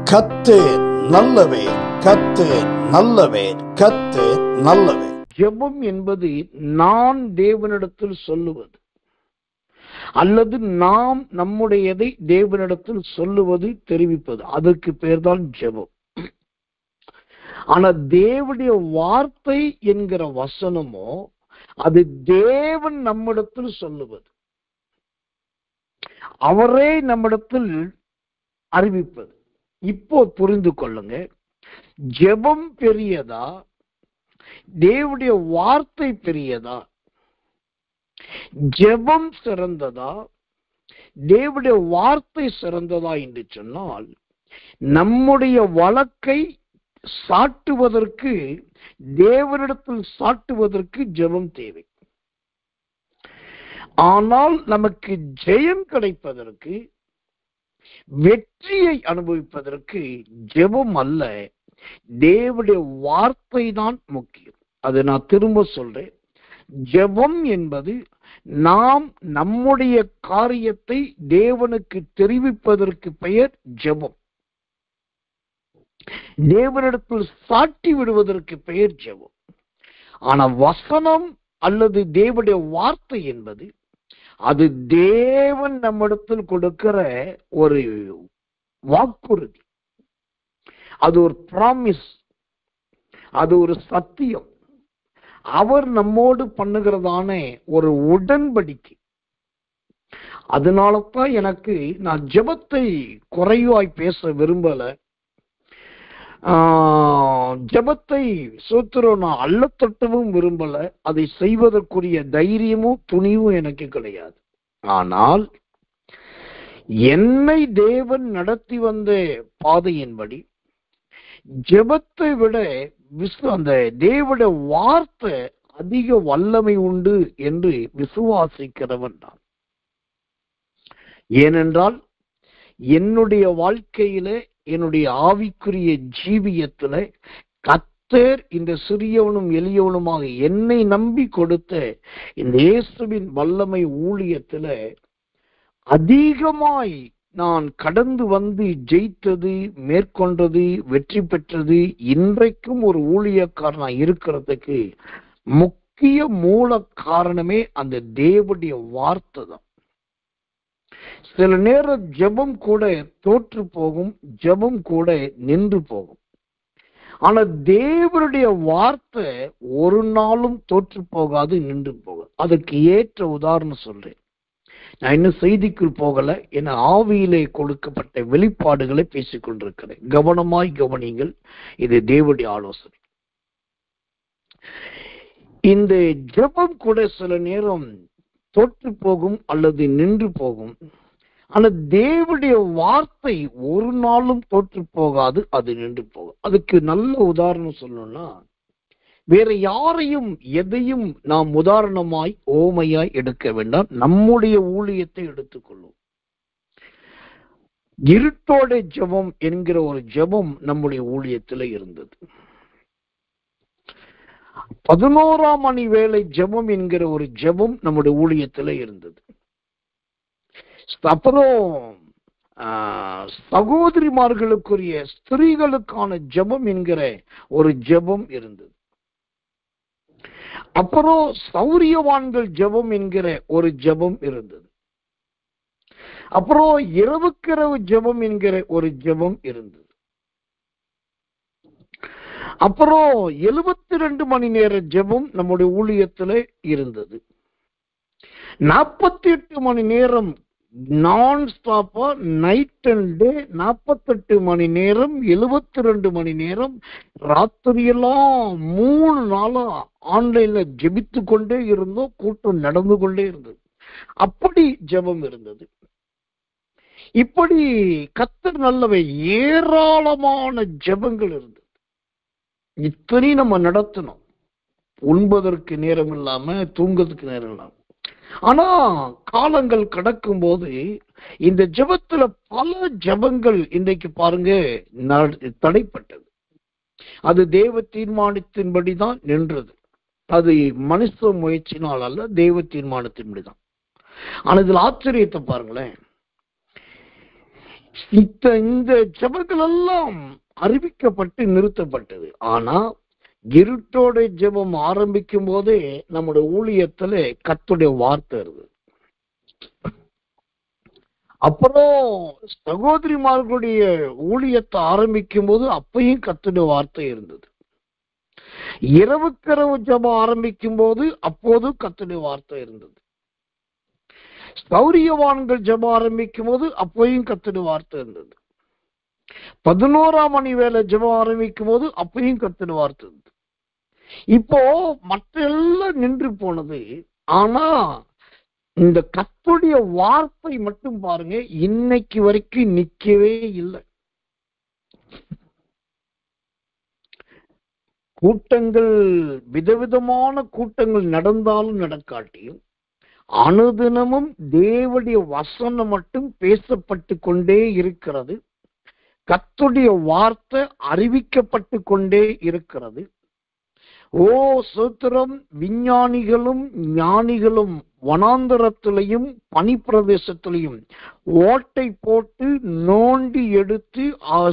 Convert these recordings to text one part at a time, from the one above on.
கர்த்தர் நல்லவர், கர்த்தர் நல்லவர், கர்த்தர் நல்லவர். ஜெபம் என்பது நான் தேவனிடத்தில் சொல்லுவது அல்லது நாம் நம்முடையதை தேவனிடத்தில் சொல்லுவது, தெரிவிப்பது, அதற்கு பேர்தான் ஜெபம். ஆனா தேவனுடைய வார்த்தை என்கிற வசனமோ அது தேவன் நம்மிடத்தில் சொல்லுவது, அவரே நம்மிடத்தில் அறிவிப்பது. இப்போ புரிந்து கொள்ளுங்க, ஜெபம் பெரியதா, தேவனுடைய வார்த்தை பெரியதா? ஜெபம் சிறந்ததா, தேவனுடைய வார்த்தை சிறந்ததா என்று சொன்னால், நம்முடைய வழக்கை சாட்டுவதற்கு, தேவனிடத்தில் சாட்டுவதற்கு ஜெபம் தேவை. ஆனால் நமக்கு ஜெயம் கிடைப்பதற்கு, வெற்றியை அனுபவிப்பதற்கு ஜெபம் அல்ல, தேவனுடைய வார்த்தை தான் முக்கியம். அதை நான் திரும்ப சொல்றேன். ஜெபம் என்பது நாம் நம்முடைய காரியத்தை தேவனுக்கு தெரிவிப்பதற்கு பெயர் ஜெபம். தேவனிடத்தில் சாட்டி விடுவதற்கு பெயர் ஜெபம். ஆனா வசனம் அல்லது தேவனுடைய வார்த்தை என்பது அது தேவன் நம்மிடத்தில் கொடுக்கிற ஒரு வாக்குறுதி, அது ஒரு ப்ராமிஸ், அது ஒரு சத்தியம், அவர் நம்மோடு பண்ணுகிறதான ஒரு உடன்படிக்கை. அதனாலதான் எனக்கு நான் ஜெபத்தை குறைவாய் பேச விரும்பல. ஜெபத்தை சோத்திரம் நான் அள்ளத்தட்டவும் விரும்பல. அதை செய்வதற்குரிய தைரியமும் துணிவும் எனக்கு கிடையாது. ஆனால் என்னை தேவன் நடத்தி வந்த பாதையின்படி ஜெபத்தை விட அந்த தேவனுடைய வார்த்தை அதிக வல்லமை உண்டு என்று விசுவாசிக்கிறவன் நான். ஏனென்றால் என்னுடைய வாழ்க்கையில, என்னுடைய ஆவிக்குரிய ஜீவியத்துல கர்த்தர் இந்த சிறியவனும் எளியவனுமாக என்னை நம்பி கொடுத்த இந்த இயேசுவின் வல்லமை ஊழியத்துல அதிகமாய் நான் கடந்து வந்து ஜெயித்தது, மேற்கொண்டது, வெற்றி பெற்றது, இன்றைக்கும் ஒரு ஊழியக்காரனா இருக்கிறதுக்கு முக்கிய மூல காரணமே அந்த தேவனுடைய வார்த்தை தான். சில நேரம் ஜெபம் கூட தோற்று போகும், ஜெபம் கூட நின்று போகும். ஆனா தேவனுடைய வார்த்தை ஒரு நாளும் தோற்று போகாது, நின்று போகாது. அதுக்கு ஏற்ற உதாரணம் சொல்றேன். நான் இன்னும் செய்திக்குள் போகல, என ஆவியிலே கொடுக்கப்பட்ட வெளிப்பாடுகளை பேசிக் கொண்டிருக்கிறேன். கவனமாய் கவனிங்கள், இது தேவனுடைய ஆலோசனை. இந்த ஜெபம் கூட சில நேரம் தோற்று போகும் அல்லது நின்று போகும். ஆனா தேவனுடைய வார்த்தை ஒரு நாளும் தோற்று போகாது, அது நின்று போகும். அதுக்கு நல்ல உதாரணம் சொல்லணும்னா, வேற யாரையும் எதையும் நாம் உதாரணமாய் ஓமையாய் எடுக்க வேண்டாம். நம்முடைய ஊழியத்தை எடுத்துக்கொள்ளும். இருட்டோட ஜெபம் என்கிற ஒரு ஜெபம் நம்முடைய ஊழியத்தில் இருந்தது. 11ஆம் மணி வேளை ஜெபம் என்கிற ஒரு ஜெபம் நம்முடைய ஊழியத்தில் இருந்தது. அப்புறம் சகோதரிமார்களுக்குரிய ஸ்திரீகளுக்கான ஜெபம் என்கிற ஒரு ஜெபம் இருந்தது. அப்புறம் சௌரியவான்கள் ஜெபம் என்கிற ஒரு ஜெபம் இருந்தது. அப்புறம் இரவுக்கிரவு ஜெபம் என்கிற ஒரு ஜெபம் இருந்தது. அப்புறம் 72 மணி நேர ஜெபம் நம்முடைய ஊழியத்தில் இருந்தது. 48 மணி நேரம் நான் ஸ்டாப்பா நைட் அண்ட் டே, 48 மணி நேரம், 72 மணி நேரம், ராத்திரியெல்லாம் 3 நாளா ஆன்லைன்ல ஜெபித்து கொண்டே இருந்தோம். கூட்டம் நடந்து கொண்டே இருந்தது. அப்படி ஜெபம் இருந்தது. இப்படி கர்த்தர் நல்லவை ஏராளமான ஜெபங்கள் இருந்தது. இத்தனை நம்ம நடத்தணும். உண்பதற்கு நேரம் இல்லாம, தூங்குறதுக்கு நேரம் இல்லாம. ஆனா காலங்கள் கடக்கும் போது இந்த ஜெபத்துல பல ஜெபங்கள் இன்றைக்கு பாருங்க தடைப்பட்டது. அது தேவ தீர்மானத்தின்படிதான் நின்றது. அது மனுஷ முயற்சினால் அல்ல, தேவ தீர்மானத்தின்படிதான். ஆனா இதில் ஆச்சரியத்தை பாருங்களேன், இந்த ஜெபங்கள் எல்லாம் அறிவிக்கப்பட்டு நிறுத்தப்பட்டது. ஆனா இருட்டோட ஜெபம் ஆரம்பிக்கும் போதே நம்முடைய ஊழியத்துல கர்த்தருடைய வார்த்தை இருந்தது. அப்புறம் சகோதரிமார்களுடைய ஊழியத்தை ஆரம்பிக்கும் போது அப்பயும் கர்த்தருடைய வார்த்தை இருந்தது. இரவுக்கரவு ஜெபம் ஆரம்பிக்கும் போது அப்போது கர்த்தருடைய வார்த்தை இருந்தது. சௌரியவான்கள் ஜெபம் ஆரம்பிக்கும் போது அப்பயும் கர்த்தருடைய வார்த்தை இருந்தது. 11ஆம் மணி வேலை ஜெபம் ஆரம்பிக்கும் போது அப்பயும் கர்த்தருடைய வார்த்தை இருந்தது. இப்போ மற்ற எல்லாம் நின்று போனது. ஆனா இந்த கர்த்தருடைய வார்த்தை மட்டும் பாருங்க, இன்னைக்கு வரைக்கும் நிக்கவே இல்லை. கூட்டங்கள், விதவிதமான கூட்டங்கள் நடந்தாலும் நடக்காட்டியும் அனுதினமும் தேவனுடைய வசனம் மட்டும் பேசப்பட்டு கொண்டே இருக்கிறது. கர்த்தருடைய வார்த்தை அறிவிக்கப்பட்டு கொண்டே இருக்கிறது. ஓ சோத்திரம்! விஞ்ஞானிகளும் ஞானிகளும் வனாந்தரத்திலையும் பனிப்பிரதேசத்திலையும் ஓட்டை போட்டு நோண்டி எடுத்து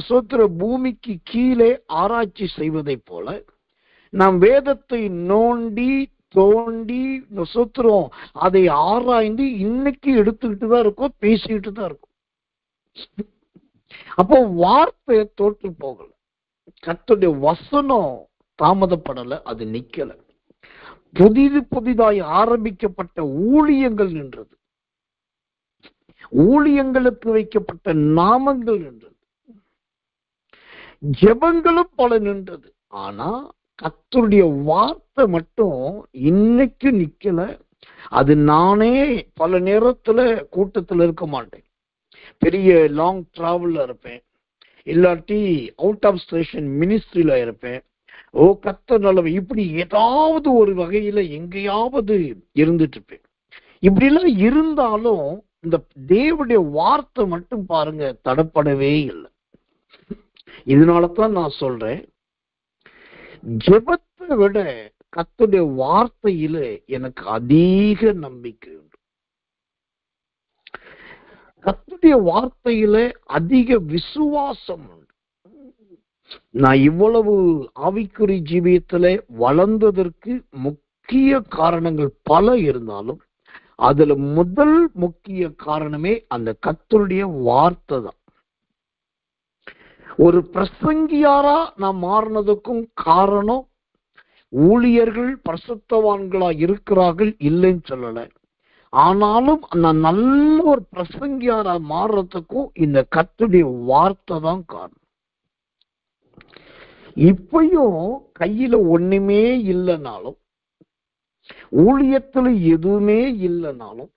சோத்திர பூமிக்கு கீழே ஆராய்ச்சி செய்வதை போல நாம் வேதத்தை நோண்டி தோண்டி சோத்திரம் அதை ஆராய்ந்து இன்னைக்கு எடுத்துக்கிட்டு தான் இருக்கோம், பேசிக்கிட்டு தான் இருக்கும். அப்போ வார்த்தை தோற்று போகல, கர்த்தருடைய வசனம் தாமதப்படல, அது நிக்கல. புதிதாய் ஆரம்பிக்கப்பட்ட ஊழியங்கள் நின்றது, ஊழியங்களுக்கு வைக்கப்பட்ட நாமங்கள் நின்றது, ஜெபங்களும் பல நின்றது. ஆனா கர்த்தருடைய வார்த்தை மட்டும் இன்னைக்கு நிக்கல. அது நானே பல நேரத்துல கூட்டத்துல இருக்க மாட்டேன், பெரிய லாங் டிராவல்ல இருப்பேன், இல்லாட்டி அவுட் ஆஃப் ஸ்டேஷன் மினிஸ்ட்ரியில இருப்பேன். ஓ கர்த்தர் நல்லவர், இப்படி ஏதாவது ஒரு வகையில எங்கேயாவது இருந்துட்டு இருப்பேன். இப்படி எல்லாம் இருந்தாலும் இந்த தேவனுடைய வார்த்தை மட்டும் பாருங்க தடப்படவே இல்லை. இதனாலதான் நான் சொல்றேன், ஜெபத்தை விட கர்த்தருடைய வார்த்தையில எனக்கு அதிக நம்பிக்கை உண்டு. கர்த்தருடைய வார்த்தையில அதிக விசுவாசம் உண்டு. நான் இவ்வளவு ஆவிக்குறி ஜீவியத்துல வளர்ந்ததற்கு முக்கிய காரணங்கள் பல இருந்தாலும் அதுல முதல் முக்கிய காரணமே அந்த கர்த்தருடைய வார்த்தை தான். ஒரு பிரசங்கியாரா நான் மாறினதுக்கும் காரணம் ஊழியர்கள் பரிசுத்தவான்களா இருக்கிறார்கள் இல்லைன்னு சொல்லல. ஆனாலும் நான் நல்ல ஒரு பிரசங்கியாரா மாறுறதுக்கும் இந்த கர்த்தருடைய வார்த்தை தான் காரணம். இப்பயும் கையில ஒண்ணுமே இல்லைனாலும், ஊழியத்துல எதுவுமே இல்லைனாலும்,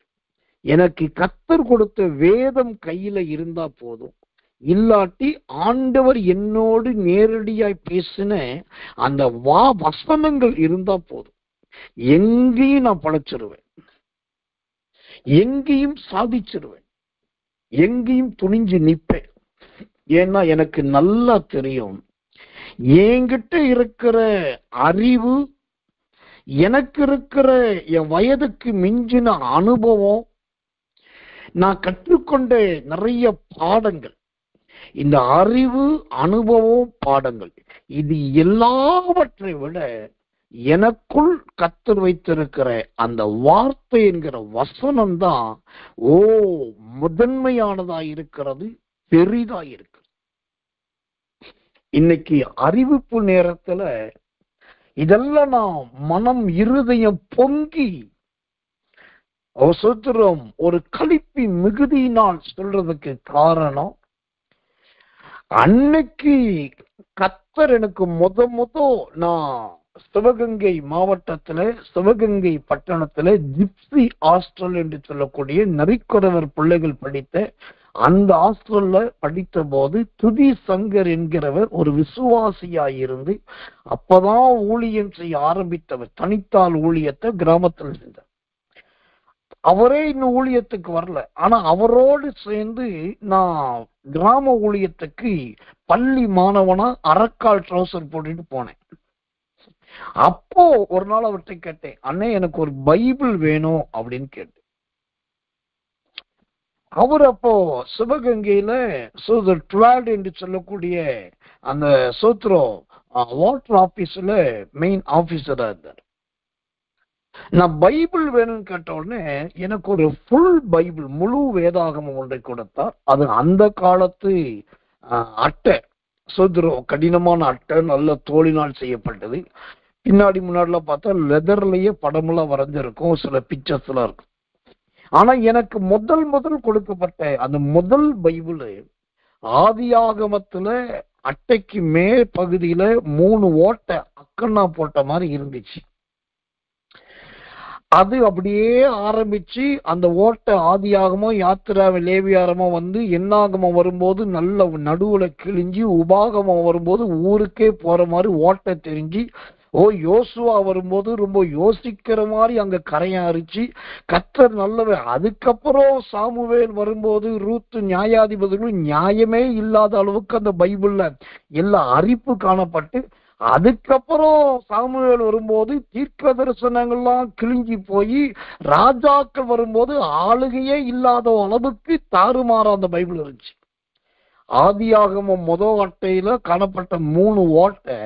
எனக்கு கர்த்தர் கொடுத்த வேதம் கையில இருந்தா போதும். இல்லாட்டி ஆண்டவர் என்னோடு நேரடியாய் பேசின அந்த வசனங்கள் இருந்தா போதும். எங்கேயும் நான் படைச்சிருவேன், எங்கேயும் சாதிச்சிருவேன், எங்கேயும் துணிஞ்சு நிற்பேன். ஏன்னா எனக்கு நல்லா தெரியும், என்கிட்ட இருக்கிற அறிவு, எனக்கு இருக்கிற என் வயதுக்கு மிஞ்சின அனுபவம், நான் கற்றுக்கொண்ட நிறைய பாடங்கள், இந்த அறிவு, அனுபவம், பாடங்கள், இது எல்லாவற்றை விட எனக்குள் கர்த்தர் வைத்திருக்கிற அந்த வார்த்தை என்கிற வசனம் தான் முதன்மையானதா இருக்கிறது, பெரிதா இருக்கு. இன்னைக்கு அறிவிப்பு நேரத்துல இதெல்லாம் நான் மனம் இருதயம் பொங்கி சோத்திரம் ஒரு களிப்பின் மிகுதியினால் சொல்றதுக்கு காரணம், அன்னைக்கு கர்த்தர் எனக்கு நான் சிவகங்கை மாவட்டத்துல, சிவகங்கை பட்டணத்துல ஜிப்சி ஹாஸ்டல் என்று சொல்லக்கூடிய நரிக்குறவர் பிள்ளைகள் படித்த அந்த ஹாஸ்டல்ல படித்த போது துதி சங்கர் என்கிறவர் ஒரு விசுவாசியாயிருந்து அப்பதான் ஊழியம் செய்ய ஆரம்பித்தவர். தனித்தால் ஊழியத்தை கிராமத்தில் செஞ்சார். அவரே இன்னும் ஊழியத்துக்கு வரல. ஆனா அவரோடு சேர்ந்து நான் கிராம ஊழியத்துக்கு பள்ளி மாணவனா அரைக்கால் ட்ரௌசர் போட்டுட்டு போனேன். அப்போ ஒரு நாள் அவர்கிட்ட கேட்டேன், அண்ணே எனக்கு ஒரு பைபிள் வேணும் அப்படின்னு கேட்டேன். அவர் அப்போ சிவகங்கையில டுவால்ட் என்று சொல்லக்கூடிய அந்த சோத்ரம் வாட்டர் ஆபீஸ்ல மெயின் ஆபீசரா இருந்தார். நான் பைபிள் வேணும்னு கேட்ட உடனே எனக்கு ஒரு ஃபுல் பைபிள் முழு வேதாகமம் ஒன்றை கொடுத்தார். அது அந்த காலத்து அட்டை, சோத்ரம் கடினமான அட்டை, நல்ல தோலினால் செய்யப்பட்டது. பின்னாடி முன்னாடிலாம் பார்த்தா லெதர்லயே படமெல்லாம் வரைஞ்சிருக்கும், சில பிக்சர்ஸ் எல்லாம் இருக்கும். ஆனா எனக்கு முதல் கொடுக்கப்பட்ட அந்த முதல் பைபிள் ஆதியாகமத்துல அட்டைக்கு மேல் பகுதியில 3 ஓட்டை அக்கண்ணா போட்ட மாதிரி இருந்துச்சு. அது அப்படியே ஆரம்பிச்சு அந்த ஓட்டை ஆதியாகமோ யாத்திராவ லேவியாரமோ வந்து எண்ணாகமம் வரும்போது நல்ல நடுவுல கிழிஞ்சு உபாகமம் வரும்போது ஊருக்கே போற மாதிரி ஓட்டை தெரிஞ்சு யோசுவா வரும்போது ரொம்ப யோசிக்கிற மாதிரி அங்க கரையாறிச்சு கர்த்தர் நல்லவர். அதுக்கப்புறம் சாமுவேல் வரும்போது ரூத் நியாயாதிபதிகளும் நியாயமே இல்லாத அளவுக்கு அந்த பைபிள்ல எல்லா அரிப்பு காணப்பட்டு, அதுக்கப்புறம் சாமுவேல் வரும்போது தீர்க்க தரிசனங்கள்லாம் கிழிஞ்சி போய் ராஜாக்கள் வரும்போது ஆளுகையே இல்லாத அளவுக்கு தாறுமாற அந்த பைபிள் இருந்துச்சு. ஆதியாகமம் முதல் அட்டையில காணப்பட்ட 3 ஓட்டை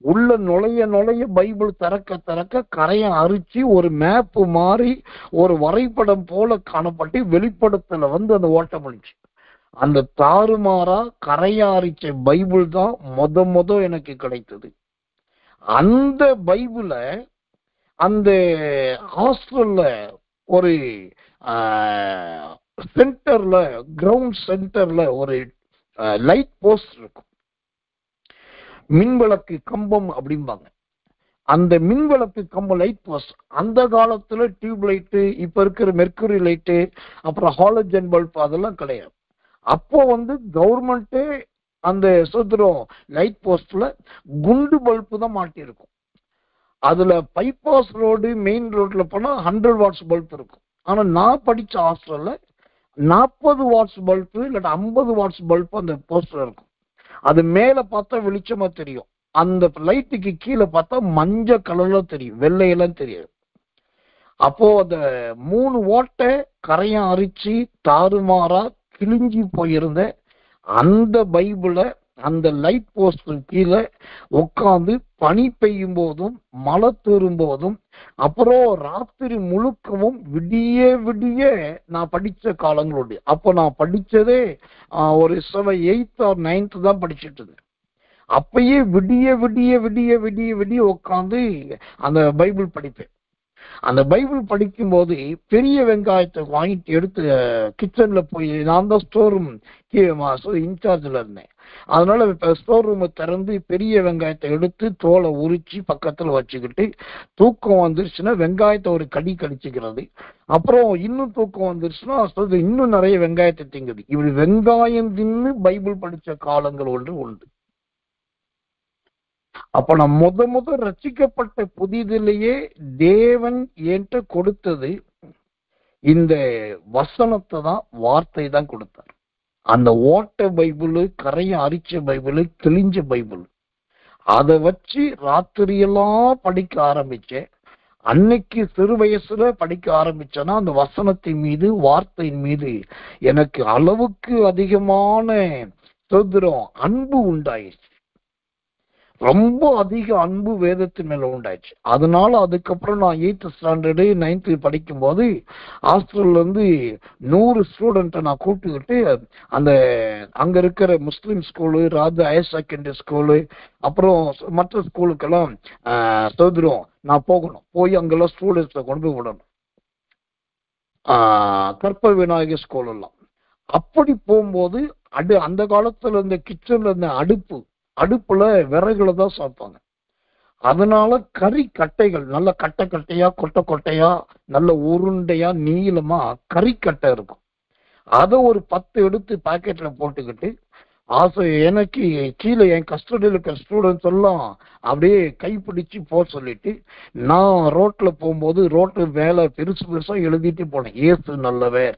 உள்ள நுழைய பைபிள் திறக்க கரையை அரிச்சு ஒரு மேப்பு மாறி ஒரு வரைபடம் போல காணப்பட்டு வெளிப்படுத்தல வந்து அந்த ஓட்டம் பண்ணிச்சு. அந்த தாறுமாறா கரையாரிச்ச பைபிள் தான் முத எனக்கு கிடைத்தது. அந்த பைபிள அந்த ஹாஸ்டல்ல ஒரு சென்டர்ல, கிரவுண்ட் சென்டர்ல ஒரு லைட் போஸ்ட் இருக்கும், மின்விளக்கு கம்பம் அப்படிம்பாங்க. அந்த மின்விளக்கு கம்பம் லைட் போஸ்ட் அந்த காலத்துல டியூப் லைட்டு, இப்ப இருக்கிற மெர்க்குரி லைட்டு, அப்புறம் ஹாலஜன் பல்ப் அதெல்லாம் கிடையாது. அப்போ வந்து கவர்மெண்டே அந்த சுதந்திரம் லைட் போஸ்ட்ல குண்டு பல்பு தான் மாட்டியிருக்கும். அதுல பைபாஸ் ரோடு மெயின் ரோட்ல போனா 100 வாட்ஸ் பல்ப் இருக்கும். ஆனா நான் படிச்ச ஹாஸ்டல்ல 40 வாட்ஸ் பல்பு இல்லாட்ட 50 வாட்ஸ் பல்பு அந்த போஸ்டர் இருக்கும். அது மேல பார்த்தா வெளிச்சமா தெரியும், அந்த லைட்டுக்கு கீழே பார்த்தா மஞ்சள் கலர்ல தெரியும், வெள்ளையெல்லாம் தெரியாது. அப்போ அந்த 3 ஓட்டை கரையா அரிச்சு தாறுமாறா கிழிஞ்சி போயிருந்த அந்த பைபிளை அந்த லைட் போஸ்ட் கீழே உட்காந்து பனி பெய்யும் போதும் மழை தூரும் போதும் அப்புறம் ராத்திரி முழுக்கவும் விடிய நான் படிச்ச காலங்களோடு. அப்போ நான் படிச்சதே ஒரு 8th or 9th தான் படிச்சுட்டு இருந்தேன். அப்பயே விடிய உட்காந்து அந்த பைபிள் படிப்பேன். அந்த பைபிள் படிக்கும் போது பெரிய வெங்காயத்தை வாங்கிட்டு எடுத்து கிச்சன்ல போய், நான் தான் ஸ்டோர் ரூம் இன்சார்ஜ்ல இருந்தேன், அதனால ஸ்டோர் ரூமை திறந்து பெரிய வெங்காயத்தை எடுத்து தோலை உரிச்சு பக்கத்துல வச்சுக்கிட்டு, தூக்கம் வந்துருச்சுன்னா வெங்காயத்தை ஒரு கடிச்சுக்கிறது, அப்புறம் இன்னும் தூக்கம் வந்துருச்சுன்னா இன்னும் நிறைய வெங்காயத்தை திங்குது. இப்படி வெங்காயம் தின்னு பைபிள் படிச்ச காலங்கள் ஒன்று உண்டு. அப்ப நான் முத ரட்சிக்கப்பட்ட புதிதிலேயே தேவன் என்கிட்ட கொடுத்தது இந்த வசனத்தை தான், வார்த்தை தான் கொடுத்தார். அந்த ஓட்ட பைபிள், கரைய அரிச்ச பைபிள், கிழிஞ்ச பைபிள், அதை வச்சு ராத்திரியெல்லாம் படிக்க ஆரம்பிச்சேன். அன்னைக்கு சிறு வயசுல படிக்க ஆரம்பிச்சேன்னா அந்த வசனத்தின் மீது, வார்த்தையின் மீது எனக்கு அளவுக்கு அதிகமான சுதந்திரம், அன்பு உண்டாயிடுச்சு. ரொம்ப அதிக அன்பு வேதத்தின் மேல உண்டாயிடுச்சு. அதனால அதுக்கப்புறம் நான் 8th ஸ்டாண்டர்டு 9th படிக்கும் போது ஹாஸ்டல்ல இருந்து 100 ஸ்டூடெண்ட்டை நான் கூப்பிட்டுக்கிட்டு அந்த அங்க இருக்கிற முஸ்லிம் ஸ்கூலு, ராஜா ஹையர் செகண்டரி ஸ்கூலு, அப்புறம் மற்ற ஸ்கூலுக்கெல்லாம் சோதரம் நான் போகணும். போய் அங்கெல்லாம் ஸ்டூடெண்ட்ஸை கொண்டு போய் விடணும். கற்ப விநாயகர் ஸ்கூல் எல்லாம் அப்படி போகும்போது அந்த காலத்துல இருந்த கிச்சன்ல இருந்த அடுப்புல விறகுல தான் சாப்பிட்டாங்க. அதனால கறி கட்டைகள் நல்ல கட்டையா கொட்டையா நல்ல உருண்டையா நீளமா கறிக்கட்டை இருக்கும். அதை ஒரு 10 எடுத்து பாக்கெட்ல போட்டுக்கிட்டு ஆசை எனக்கு கீழே என் கஸ்டடியில் இருக்கிற ஸ்டூடெண்ட்ஸ் எல்லாம் அப்படியே கைப்பிடிச்சு போக சொல்லிட்டு நான் ரோட்ல போகும்போது ரோட்டு மேல பெருசு பெருசா எழுதிட்டு போனேன், இயேசு நல்லவர்,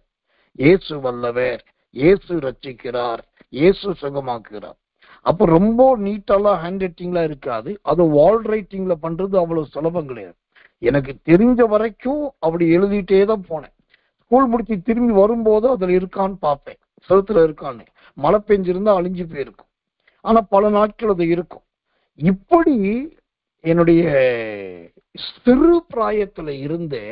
இயேசு வல்லவர், இயேசு ரட்சிக்கிறார், இயேசு சுகமாக்குறார். அப்ப ரொம்ப நீட்டாலாம் ஹேண்ட் ரைட்டிங்லாம் இருக்காது, அது வால் ரைட்டிங்ல பண்றது அவ்வளவு சுலபம் கிடையாது. எனக்கு தெரிஞ்ச வரைக்கும் அப்படி எழுதிட்டே தான் போனேன். ஸ்கூல் முடிச்சு திரும்பி வரும்போது அதுல இருக்கான்னு பார்ப்பேன், செவுத்துல இருக்கான்னு. மழை பெஞ்சிருந்தா அழிஞ்சு போயிருக்கும், ஆனா பல நாட்கள் அது இருக்கும். இப்படி என்னுடைய சிறு பிராயத்துல இருந்து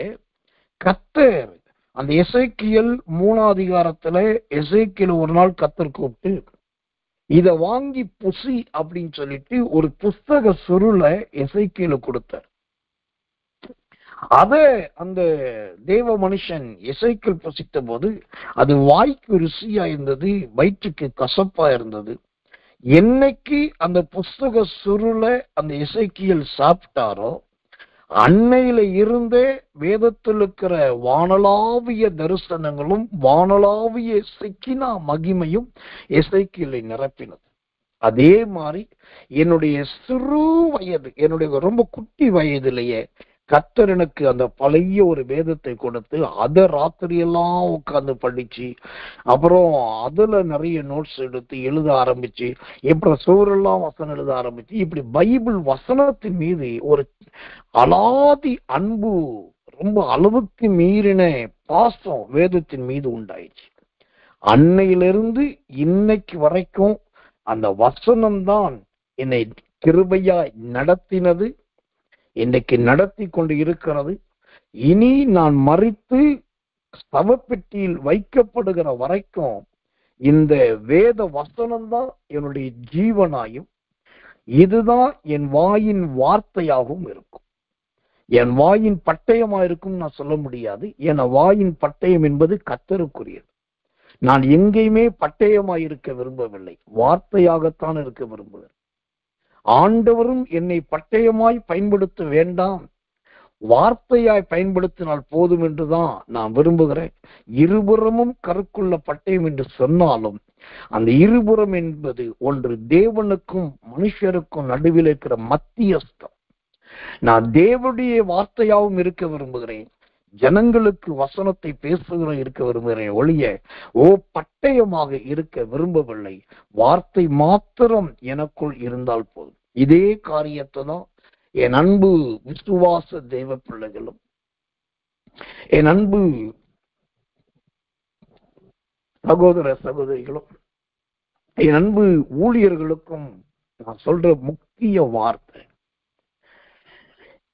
கர்த்தர் அந்த எசேக்கியேல் 3ஆம் அதிகாரத்துல எசேக்கியேல் ஒரு நாள் கர்த்தர் கூப்பிட்டு இத வாங்கி புசி அப்படின்னு சொல்லிட்டு ஒரு புஸ்தக சுருளை எசேக்கியேலுக்கு கொடுத்தார். அத அந்த தேவ மனுஷன் எசேக்கியேல் புசித்த போது அது வாய்க்கு ருசியா இருந்தது, வயிற்றுக்கு கசப்பா இருந்தது. என்னைக்கு அந்த புஸ்தக சுருளை அந்த எசேக்கியேல் சாப்பிட்டாரோ அன்னையில இருந்தே வேதத்தில் இருக்கிற வானளாவிய தரிசனங்களும் வானளாவிய செக்கினா மகிமையும் எசேக்கியேலை நிரப்பினது. அதே மாதிரி என்னுடைய சிறு வயது, என்னுடைய ரொம்ப குட்டி வயதிலேயே கர்த்தர் எனக்கு அந்த பழைய ஒரு வேதத்தை கொடுத்து அதை ராத்திரியெல்லாம் உட்கார்ந்து படிச்சு, அப்புறம் அதுல நிறைய நோட்ஸ் எடுத்து எழுத ஆரம்பிச்சு, அப்புறம் சோரெல்லாம் வசனம் எழுத ஆரம்பிச்சு, இப்படி பைபிள் வசனத்தின் மீது ஒரு அலாதி அன்பு, ரொம்ப அளவுக்கு மீறின பாசம் வேதத்தின் மீது உண்டாயிடுச்சு. அன்னையிலிருந்து இன்னைக்கு வரைக்கும் அந்த வசனம்தான் என்னை கிருபையாய் நடத்தினது, இன்னைக்கு நடத்தி கொண்டு இருக்கிறது. இனி நான் மரித்து சவப்பெட்டியில் வைக்கப்படுகிற வரைக்கும் இந்த வேத வசனம்தான் என்னுடைய ஜீவனாயும் இதுதான் என் வாயின் வார்த்தையாகவும் இருக்கும். என் வாயின் பட்டயமா இருக்கும் நான் சொல்ல முடியாது, என் வாயின் பட்டயம் என்பது கர்த்தருக்குரியது. நான் எங்கேயுமே பட்டயமாய் இருக்க விரும்பவில்லை, வார்த்தையாகத்தான் இருக்க விரும்புகிறேன். ஆண்டவரும் என்னை பட்டயமாய் பயன்படுத்த வேண்டாம், வார்த்தையாய் பயன்படுத்தினால் போதும் என்றுதான் நான் விரும்புகிறேன். இருபுறமும் கருக்குள்ள பட்டயம் என்று சொன்னாலும் அந்த இருபுறம் என்பது ஒன்று தேவனுக்கும் மனுஷருக்கும் நடுவில் இருக்கிற மத்தியஸ்தம். நான் தேவனுடைய வார்த்தையாகவும் இருக்க விரும்புகிறேன், ஜனங்களுக்கு வசனத்தை பேசுகிற இருக்க விரும்புகிறேன் ஒழிய பட்டயமாக இருக்க விரும்பவில்லை. வார்த்தை மாத்திரம் எனக்குள் இருந்தால் போதும். இதே காரியத்தை தான் என் அன்பு விசுவாச தேவ பிள்ளைகளும் என் அன்பு சகோதர சகோதரிகளும் என் அன்பு ஊழியர்களுக்கும் நான் சொல்ற முக்கிய வார்த்தை,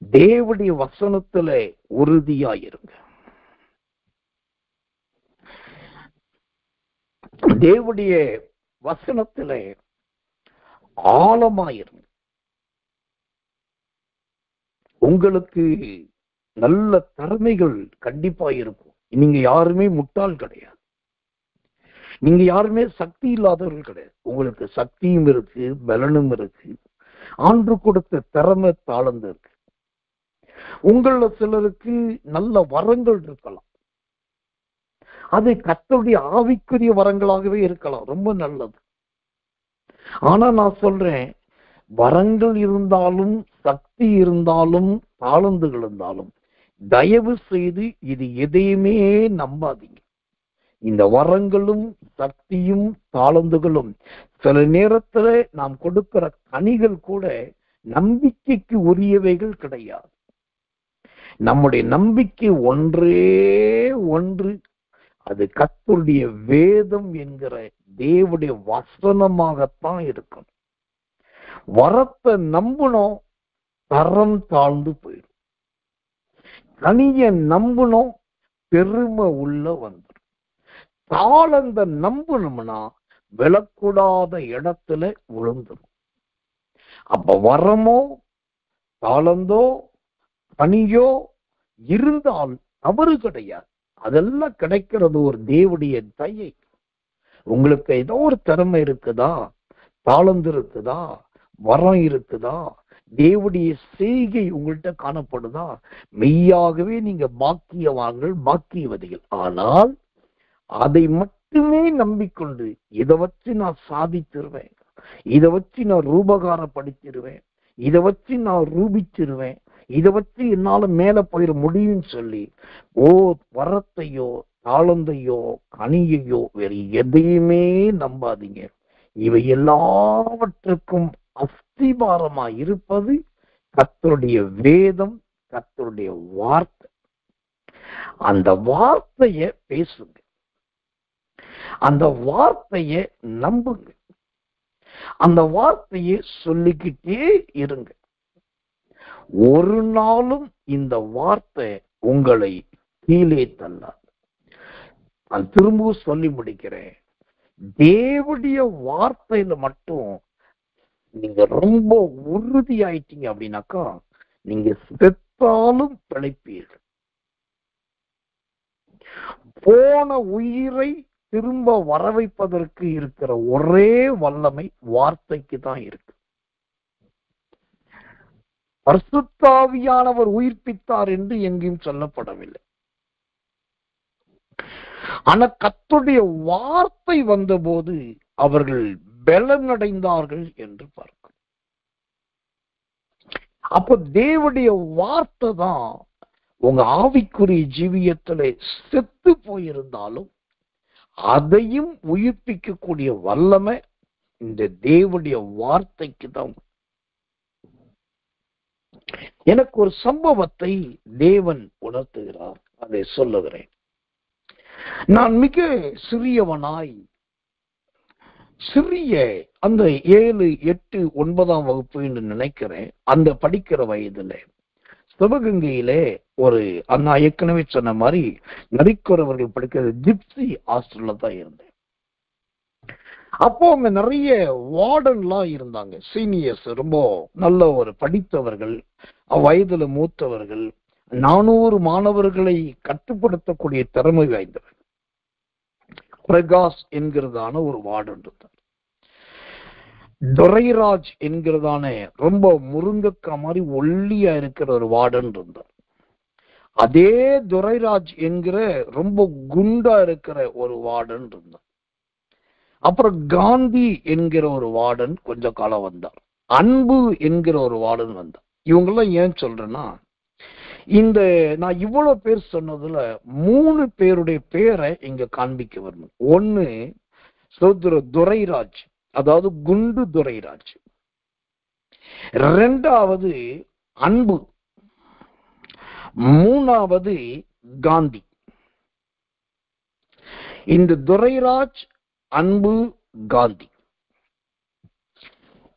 தேவனுடைய வசனத்துல உறுதியாயிருங்க. தேவனுடைய வசனத்துல ஆழமாயிருங்க. உங்களுக்கு நல்ல திறமைகள் கண்டிப்பா இருக்கும். நீங்க யாருமே முட்டாள் கிடையாது, நீங்க யாருமே சக்தி இல்லாதவர்கள் கிடையாது. உங்களுக்கு சக்தியும் இருக்கு, பலனும் இருக்கு, ஆண்டு கொடுத்த திறமை தாளந்து இருக்கு. உங்கள சிலருக்கு நல்ல வரங்கள் இருக்கலாம், அது கர்த்தருடைய ஆவிக்குரிய வரங்களாகவே இருக்கலாம், ரொம்ப நல்லது. ஆனா நான் சொல்றேன், வரங்கள் இருந்தாலும் சக்தி இருந்தாலும் தாளந்துகள் இருந்தாலும் தயவு செய்து இது எதையுமே நம்பாதீங்க. இந்த வரங்களும் சக்தியும் தாளந்துகளும் சில நேரத்துல நாம் கொடுக்கிற கனிகள் கூட நம்பிக்கைக்கு உரியவைகள் கிடையாது. நம்முடைய நம்பிக்கை ஒன்றே ஒன்று, அது கர்த்தருடைய வேதம் என்கிற தேவனுடைய வசனமாகத்தான் இருக்கும். வரத்தை நம்பணும், தரம் தாழ்ந்து போயிடும். கனிய நம்பணும், பெருமை உள்ள வந்துடும். தாளந்த நம்பணும்னா விழக்கூடாத இடத்துல விழுந்துடும். அப்ப வரமோ தாளந்தோ பணியோ இருந்தால் தவறு கிடையாது, அதெல்லாம் கிடைக்கிறது ஒரு தேவனுடைய தயை. உங்களுக்கு ஏதோ ஒரு திறமை இருக்குதா, தாளந்து இருக்குதா, வரம் இருக்குதா, தேவனுடைய செய்கை உங்கள்கிட்ட காணப்படுதா, மெய்யாகவே நீங்க பாக்கியவான்கள், பாக்கியவதிகள். ஆனால் அதை மட்டும் மட்டுமே நம்பிக்கொண்டு இதை வச்சு நான் சாதிச்சிருவேன், இதை வச்சு நான் ரூபகாரப்படுத்திடுவேன், இதை வச்சு நான் ரூபிச்சிருவேன், இதை வச்சு என்னால மேல போயிட முடியும்னு சொல்லி வரத்தையோ தாளந்தையோ கனியையோ வேறு எதையுமே நம்பாதீங்க. இவை எல்லாவற்றுக்கும் அஸ்திபாரமா இருப்பது கர்த்தருடைய வேதம், கர்த்தருடைய வார்த்தை. அந்த வார்த்தைய பேசுங்க, அந்த வார்த்தைய நம்புங்க, அந்த வார்த்தையை சொல்லிக்கிட்டே இருங்க. ஒரு நாளும் இந்த வார்த்தை உங்களை கீழே தள்ளாது. நான் திரும்பவும் சொல்லி முடிக்கிறேன், தேவனுடைய வார்த்தையில மட்டும் நீங்க ரொம்ப உறுதியாயிட்டீங்க அப்படின்னாக்கா நீங்க செத்தாலும் பிழைப்பீர்கள். போன உயிரை திரும்ப வர வைப்பதற்கு இருக்கிற ஒரே வல்லமை வார்த்தைக்கு தான் இருக்கு. பரிசுத்தாவியானவர் உயிர்ப்பித்தார் என்று எங்கேயும் சொல்லப்படவில்லை. ஆனா கர்த்தருடைய வார்த்தை வந்தபோது அவர்கள் பலனடைந்தார்கள் என்று பார்க்கிறோம். அப்போ தேவனுடைய வார்த்தை தான் உங்க ஆவிக்குரிய ஜீவியத்துல செத்து போயிருந்தாலும் அதையும் உயிர்ப்பிக்கக்கூடிய வல்லமை இந்த தேவனுடைய வார்த்தைக்கு தான். எனக்கு ஒரு சம்பவத்தை தேவன் உணர்த்துகிறார், அதை சொல்லுகிறேன். நான் மிக சிறியவனாய் அந்த 7, 8, 9ஆம் வகுப்பு என்று நினைக்கிறேன், அந்த படிக்கிற வயதுல சிவகங்கையிலே ஒரு நான் ஏற்கனவே சொன்ன மாதிரி நரிக்குறவர்கள் படிக்கிற ஜிப்சி ஹாஸ்டல்ல தான் இருந்தேன். அப்போ அங்க நிறைய வார்டன்லாம் இருந்தாங்க, சீனியர்ஸ், ரொம்ப நல்ல ஒரு படித்தவர்கள், வயதுல மூத்தவர்கள், 400 மாணவர்களை கட்டுப்படுத்தக்கூடிய திறமை வாய்ந்தவர். பிரகாஷ் என்கிறதான ஒரு வார்டன் இருந்தார். துரைராஜ் என்கிறதான ரொம்ப முருங்கக்கா மாதிரி ஒல்லியா இருக்கிற ஒரு வார்டன் இருந்தார். அதே துரைராஜ் என்கிற ரொம்ப குண்டா இருக்கிற ஒரு வார்டன் இருந்தார். அப்புறம் காந்தி என்கிற ஒரு வார்டன் கொஞ்ச காலம் வந்தார். அன்பு என்கிற ஒரு வார்டன் வந்தார். இவங்கெல்லாம் ஏன் சொல்றேன்னா, இந்த நான் இவ்வளவு பேர் சொன்னதுல 3 பேருடைய பேரை இங்க காண்பிக்க வரணும். ஒன்னு துரைராஜ், அதாவது குண்டு துரைராஜ். 2வது அன்பு, 3வது காந்தி. இந்த துரைராஜ், அன்பு, காந்தி,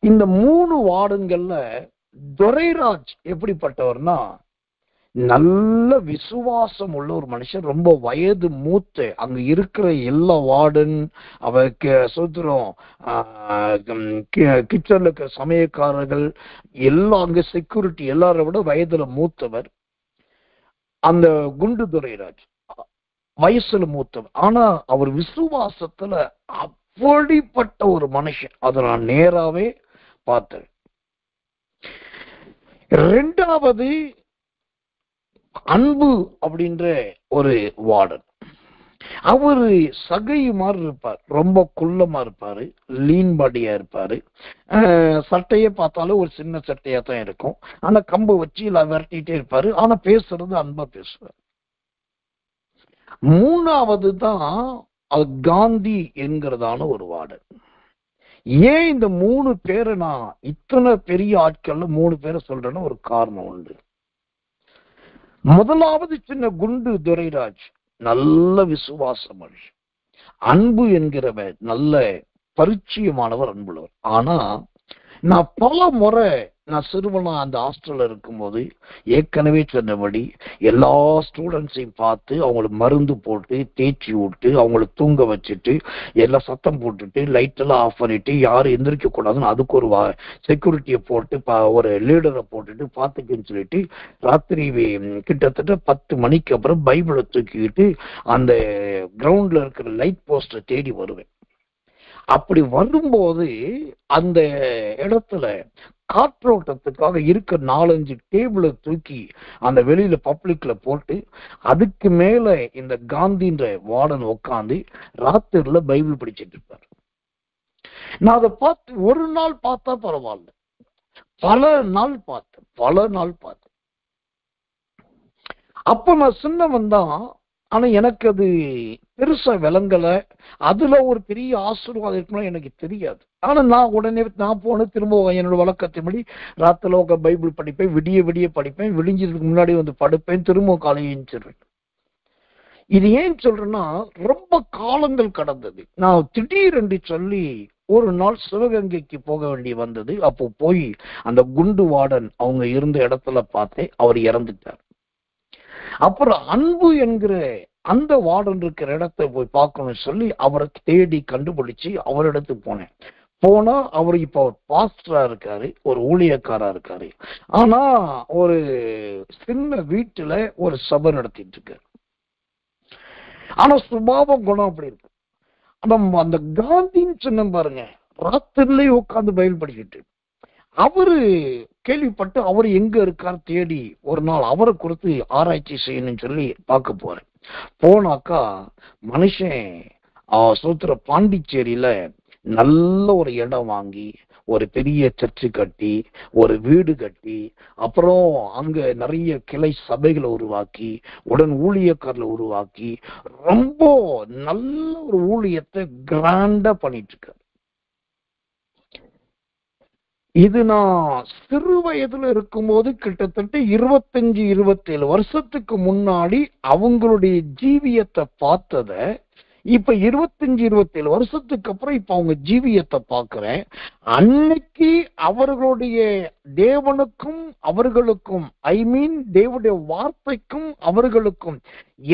இந்த 3 வார்டன்கள்ல துரைராஜ் எப்படிப்பட்டவர்னா, நல்ல விசுவாசம் உள்ள ஒரு மனுஷன், ரொம்ப வயது மூத்த. அங்க இருக்கிற எல்லா வார்டன், அவருக்கு சுதந்திரம், கிச்சன்ல இருக்கிற சமயக்காரர்கள் எல்லாம், அங்க செக்யூரிட்டி எல்லாரை விட வயதுல மூத்தவர் அந்த குண்டு துரைராஜ், வயசுல மூத்தவர். ஆனா அவர் விசுவாசத்துல அப்படிப்பட்ட ஒரு மனுஷன், அதை நான் நேராவே பார்த்தேன். 2வது அன்பு அப்படின்ற ஒரு வார்டன். அவரு சகை மாதிரி இருப்பார், ரொம்ப குள்ளமா இருப்பாரு, லீன் பாடியா இருப்பாரு. சட்டையை பார்த்தாலும் ஒரு சின்ன சட்டையா தான் இருக்கும். ஆனா கம்பு வச்சு விரட்டிட்டே இருப்பாரு. ஆனா பேசுறது அன்பா பேசுவார். 3வது தான் காந்தி என்கிறதான ஒரு வார்டன். ஏன் இந்த 3 பேரை நான் இத்தனை பெரிய ஆட்கள்ல 3 பேரை சொல்றேன்னு ஒரு காரணம் உண்டு. முதலாவது சின்ன குண்டு துரைராஜ் நல்ல விசுவாச மனுஷன். அன்பு என்கிறவர் நல்ல பரிச்சயமானவர், அன்புள்ளவர். ஆனா நான் பல முறை நான் சிறுவனா அந்த ஹாஸ்டல்ல இருக்கும்போது ஏற்கனவே சொன்னபடி எல்லா ஸ்டூடெண்ட்ஸையும் பார்த்து அவங்களுக்கு மருந்து போட்டு தேய்ச்சி விட்டு அவங்களை தூங்க வச்சுட்டு எல்லாம் சத்தம் போட்டுட்டு லைட் எல்லாம் ஆஃப் பண்ணிட்டு யாரும் எந்திரிக்க கூடாதுன்னு அதுக்கு ஒரு செக்யூரிட்டியை போட்டு ஒரு லீடரை போட்டுட்டு பார்த்துக்குன்னு சொல்லிட்டு ராத்திரி கிட்டத்தட்ட 10 மணிக்கு அப்புறம் பைபிளை தூக்கிக்கிட்டு அந்த கிரவுண்ட்ல இருக்கிற லைட் போஸ்டை தேடி வருவேன். அப்படி வரும்போது அந்த இடத்துல காற்றோட்டத்துக்காக இருக்க 4-5 டேபிளை தூக்கி அந்த வெளியில பப்ளிக்ல போட்டு அதுக்கு மேல இந்த காந்தின்ற வார்டன் உட்காந்து ராத்திரில பைபிள் படிச்சிட்டு இருப்பாரு. நான் அதை பார்த்து ஒரு நாள் பார்த்தா பரவாயில்ல, பல நாள் பார்த்தேன். அப்ப நான் சின்னவன் தான், ஆனா எனக்கு அது பெருசா விளங்கல. அதுல ஒரு பெரிய ஆசீர்வாதம் இருக்குன்னு எனக்கு தெரியாது. ஆனா நான் போன திரும்ப என்னோட வழக்கத்தின்படி ராத்திரில பைபிள் படிப்பேன், விடிய படிப்பேன், விடிஞ்சதுக்கு முன்னாடி வந்து படுப்பேன், திரும்ப காலையில் எழுந்திருவேன். இது ஏன் சொல்றேன்னா, ரொம்ப காலங்கள் கடந்தது. நான் திடீரென்று சொல்லி ஒரு நாள் சிவகங்கைக்கு போக வேண்டி வந்தது. அப்போ போய் அந்த குண்டு வார்டன் அவங்க இருந்த இடத்துல பார்த்தேன், அவர் இறந்துட்டார். அப்புறம் அன்பு என்கிற அந்த வார்டன் இருக்கிற இடத்தை போய் பார்க்கணும்னு சொல்லி அவரை தேடி கண்டுபிடிச்சு அவரிடத்துக்கு போனேன். போனா அவர் இப்ப பாஸ்டரா இருக்காரு, ஒரு ஊழியக்காரா இருக்காரு. ஆனா ஒரு சின்ன வீட்டுல ஒரு சபை நடத்திட்டு இருக்காரு. ஆனா சுபாவம் குணம் அப்படி இருக்கு. நம்ம அந்த காந்தின்னு சொன்ன பாருங்க, ராத்திரிலேயே உட்காந்து பைபிள் படிக்கிட்டு அவரு கேள்விப்பட்டு அவர் எங்க இருக்கார் தேடி ஒரு நாள் அவரை குறித்து ஆராய்ச்சி செய்யணும்னு சொல்லி பார்க்க போறேன். போனாக்கா மனுஷன் சோத்திர பாண்டிச்சேரியில நல்ல ஒரு இடம் வாங்கி ஒரு பெரிய சர்ச்சு கட்டி ஒரு வீடு கட்டி அப்புறம் அங்க நிறைய கிளை சபைகளை உருவாக்கி உடன் ஊழியக்காரர்களை உருவாக்கி ரொம்ப நல்ல ஒரு ஊழியத்தை கிராண்டா பண்ணிட்டு இருக்காரு. இது நான் சிறு வயதுல இருக்கும்போது கிட்டத்தட்ட 25-27 வருஷத்துக்கு முன்னாடி அவங்களுடைய ஜீவியத்தை பார்த்தத இப்ப 25-27 வருஷத்துக்கு அப்புறம் இப்ப அவங்க ஜீவியத்தை பார்க்கிறேன். அன்னைக்கு அவர்களுடைய தேவனுக்கும் அவர்களுக்கும் தேவனுடைய வார்த்தைக்கும் அவர்களுக்கும்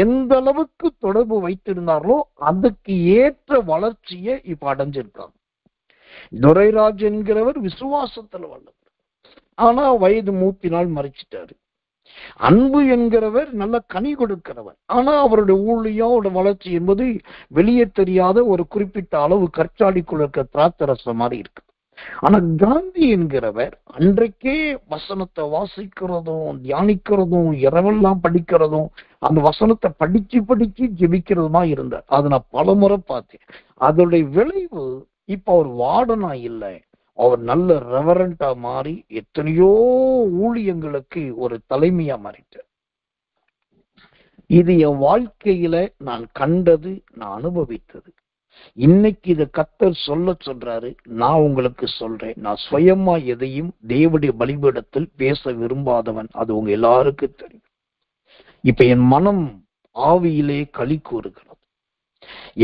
எந்த அளவுக்கு தொடர்பு வைத்திருந்தார்களோ அதுக்கு ஏற்ற வளர்ச்சியை இப்ப அடைஞ்சிருக்காங்க. துரைராஜ் என்கிறவர் விசுவாசத்துல வல்லவர், ஆனா வயது மூப்பினால் மறைச்சிட்டாரு. அன்பு என்கிறவர் நல்ல கனி கொடுக்கிறவர், ஆனா அவருடைய ஊழியோட வளர்ச்சி என்பது வெளியே தெரியாத ஒரு குறிப்பிட்ட அளவு கற்றாடிக்குள்ள இருக்க திராட்சரசம் மாதிரி இருக்கு. ஆனா காந்தி என்கிறவர் அன்றைக்கே வசனத்தை வாசிக்கிறதும் தியானிக்கிறதும் இரவெல்லாம் படிக்கிறதும் அந்த வசனத்தை படிச்சு ஜெபிக்கிறதுமா இருந்தார். அதை நான் பலமுறை பார்த்தேன். அதோடைய விளைவு இப்ப அவர் வார்டனா இல்லை, அவர் நல்ல ரெவரண்டா மாறி எத்தனையோ ஊழியங்களுக்கு ஒரு தலைமையா மாறிட்டார். இது என் வாழ்க்கையில நான் கண்டது, நான் அனுபவித்தது. இன்னைக்கு இதை கர்த்தர் சொல்றாரு, நான் உங்களுக்கு சொல்றேன். நான் சுயமா எதையும் தேவனுடைய பலிபீடத்தில் பேச விரும்பாதவன், அது உங்க எல்லாருக்கும் தெரியும். இப்ப என் மனம் ஆவியிலே களி கூறுகிறது,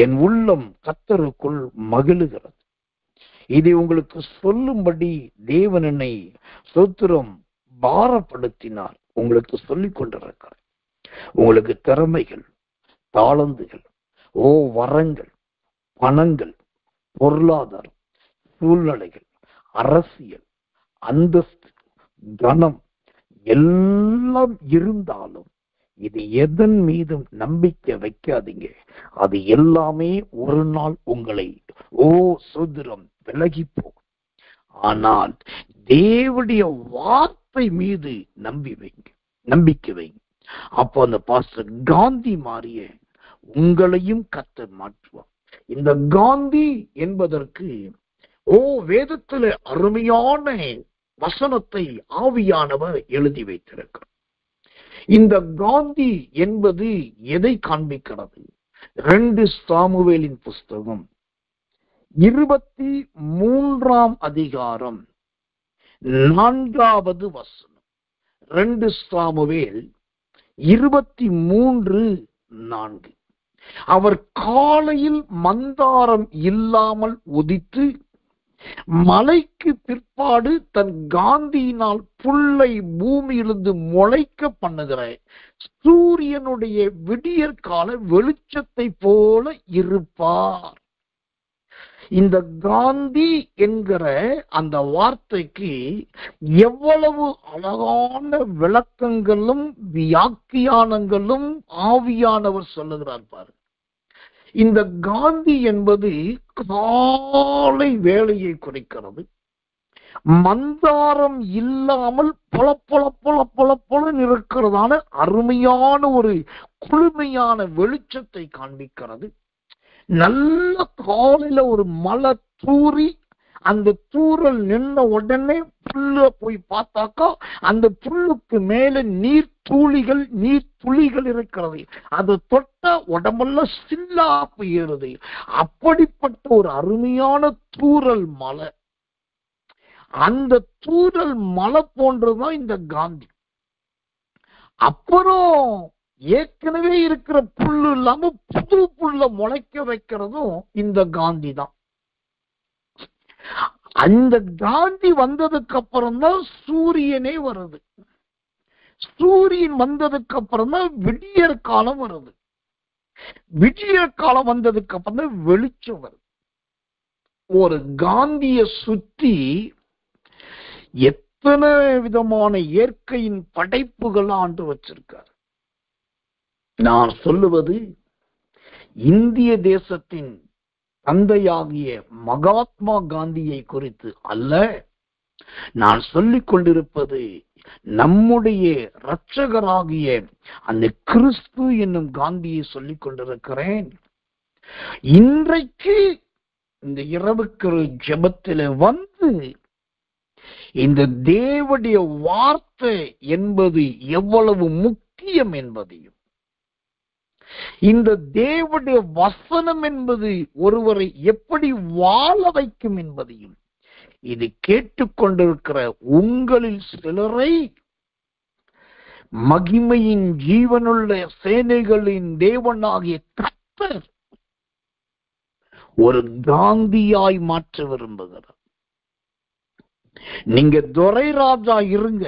என் உள்ளம் கர்த்தருக்குள் மகிழுகிறது. இதை உங்களுக்கு சொல்லும்படி தேவன் என்னை ஸ்தோத்திரம் பாரப்படுத்தினார். உங்களுக்கு சொல்லிக் கொண்டிருக்கிறார். உங்களுக்கு திறமைகள், தாளந்துகள், வரங்கள், பணங்கள், பொருளாதாரம், சூழ்நிலைகள், அரசியல், அந்தஸ்து, கனம் எல்லாம் இருந்தாலும் இது எதன் மீதும் நம்பிக்கை வைக்காதீங்க. அது எல்லாமே ஒரு நாள் உங்களை சோதரம் விலகி போகும். ஆனால் தேவனுடைய வார்த்தை மீது நம்பிக்கை வைங்க. அப்போ அந்த பாஸ்டர் காந்தி மாறிய உங்களையும் கர்த்தர் மாற்றுவார். இந்த காந்தி என்பதற்கு வேதத்துல அருமையான வசனத்தை ஆவியானவர் எழுதி வைத்திருக்கிறார். இந்த காந்தி என்பது எதை காண்பிக்கிறது? 2 சாமுவேலின் புஸ்தகம் 23ஆம் அதிகாரம் 4வது வசனம். 2 சாமுவேல் 23:4. அவர் காலையில் மந்தாரம் இல்லாமல் உதித்து மலைக்கு பிற்பாடு தன் காந்தியினால் புல்லை பூமியிலிருந்து முளைக்க பண்ணுகிற சூரியனுடைய விடியற்கால வெளிச்சத்தை போல இருப்பார். இந்த காந்தி என்கிற அந்த வார்த்தைக்கு எவ்வளவு அழகான விளக்கங்களும் வியாக்கியானங்களும் ஆவியானவர் சொல்லுகிறார் பாரு. இந்த காந்தி என்பது காலை வேளையை குறிக்கிறது. மந்தாரம் இல்லாமல் பொல பொல பொல பொல பொல இருக்கிறதான அருமையான ஒரு குளுமையான வெளிச்சத்தை காண்பிக்கிறது. நல்ல காலையில ஒரு மழை தூறி அந்த தூறல் நின்ன உடனே புல்ல போய் பார்த்தாக்கா அந்த புல்லுக்கு மேல நீர் துளிகள் இருக்கிறது. அது தொட்ட உடம்பெல்லாம் சில்லா போயிருது. அப்படிப்பட்ட ஒரு அருமையான தூறல் மலை. அந்த தூறல் மலை போன்றதுதான் இந்த காந்தி. அப்புறம் ஏற்கனவே இருக்கிற புல்லு இல்லாம புது புல்ல முளைக்க வைக்கிறதும் இந்த காந்தி தான். அந்த காந்தி வந்ததுக்கு அப்புறம் தான் சூரியனே வருது. சூரியன் வந்ததுக்கு அப்புறம் தான் விடியற் காலம் வருது. விடியற் காலம் வந்ததுக்கு அப்புறம் தான் வெளிச்சம் வருது. ஒரு காந்திய சுத்தி எத்தனை விதமான இயற்கையின் படைப்புகள் ஆண்டு வச்சிருக்கார். நான் சொல்லுவது இந்திய தேசத்தின் தந்தையாகிய மகாத்மா காந்தியை குறித்து அல்ல. நான் சொல்லிக் கொண்டிருப்பது நம்முடைய இரட்சகராகிய அந்த கிறிஸ்து என்னும் காந்தியை சொல்லிக் கொண்டிருக்கிறேன். இன்றைக்கு இந்த இரவுக்கு ஜெபத்தில வந்து இந்த தேவனுடைய வார்த்தை என்பது எவ்வளவு முக்கியம் என்பதையும், இந்த தேவனுடைய வசனம் என்பது ஒருவரை எப்படி வாழ வைக்கும் என்பதையும், இது கேட்டுக்கொண்டிருக்கிற உங்களில் சிலரை மகிமையின் ஜீவனுள்ள சேனைகளின் தேவனாகிய கர்த்தர் ஒரு காந்தியாய் மாற்ற விரும்புகிறார். நீங்க துரைராஜா இருங்க,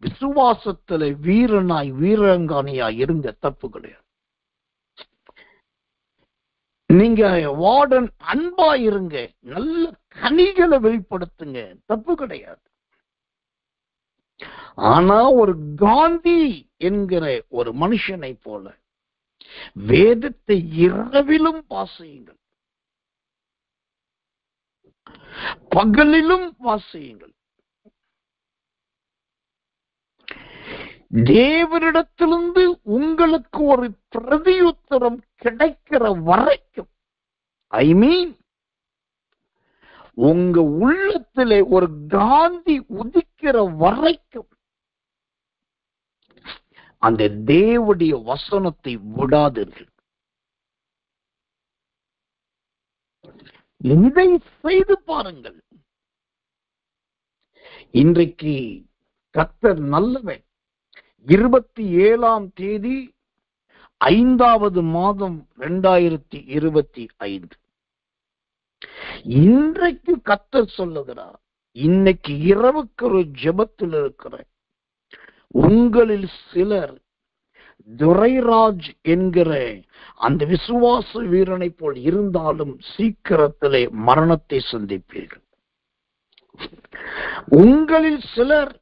விசுவாசத்துல வீரனாய் வீரங்கானியாய் இருங்க, தப்பு கிடையாது. நீங்க வார்டன் அன்பா இருங்க, நல்ல கனிகளை வெளிப்படுத்துங்க, தப்பு கிடையாது. ஆனா ஒரு காந்தி என்கிற ஒரு மனுஷனை போல வேதத்தை இரவிலும் வாசியுங்கள், பகலிலும் வாசியுங்கள். தேவனிடத்திலிருந்து உங்களுக்கு ஒரு பிரதியுத்தரம் கிடைக்கிற வரைக்கும், உங்க உள்ளத்திலே ஒரு காந்தி உதிக்கிற வரைக்கும் அந்த தேவனுடைய வசனத்தை விடாதீர்கள். இதை செய்து பாருங்கள். இன்றைக்கு கர்த்தர் நல்லவன். 27ஆம் தேதி 5வது மாதம் 2025. இன்றைக்கு கர்த்தர் சொல்லுகிறார், இன்னைக்கு இரவுக்கு ஒரு ஜெபத்தில் இருக்கிற உங்களில் சிலர் துரைராஜ் என்கிற அந்த விசுவாச வீரனை போல் இருந்தாலும் சீக்கிரத்திலே மரணத்தை சந்திப்பீர்கள். உங்களில் சிலர்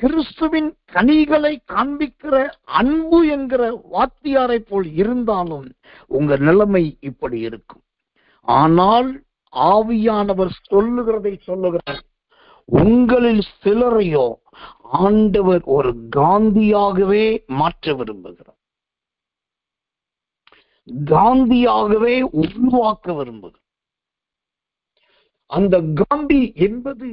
கிறிஸ்துவின் கனிகளை காண்பிக்கிற அன்பு என்கிற வாத்தியாரை போல் இருந்தாலும் உங்க நிலைமை இப்படி இருக்கும். ஆனால் ஆவியானவர் சொல்லுகிறார், உங்களில் சிலரையோ ஆண்டவர் ஒரு காந்தியாகவே மாற்ற விரும்புகிறார், காந்தியாகவே உருவாக்க விரும்புகிறார். அந்த காந்தி என்பது,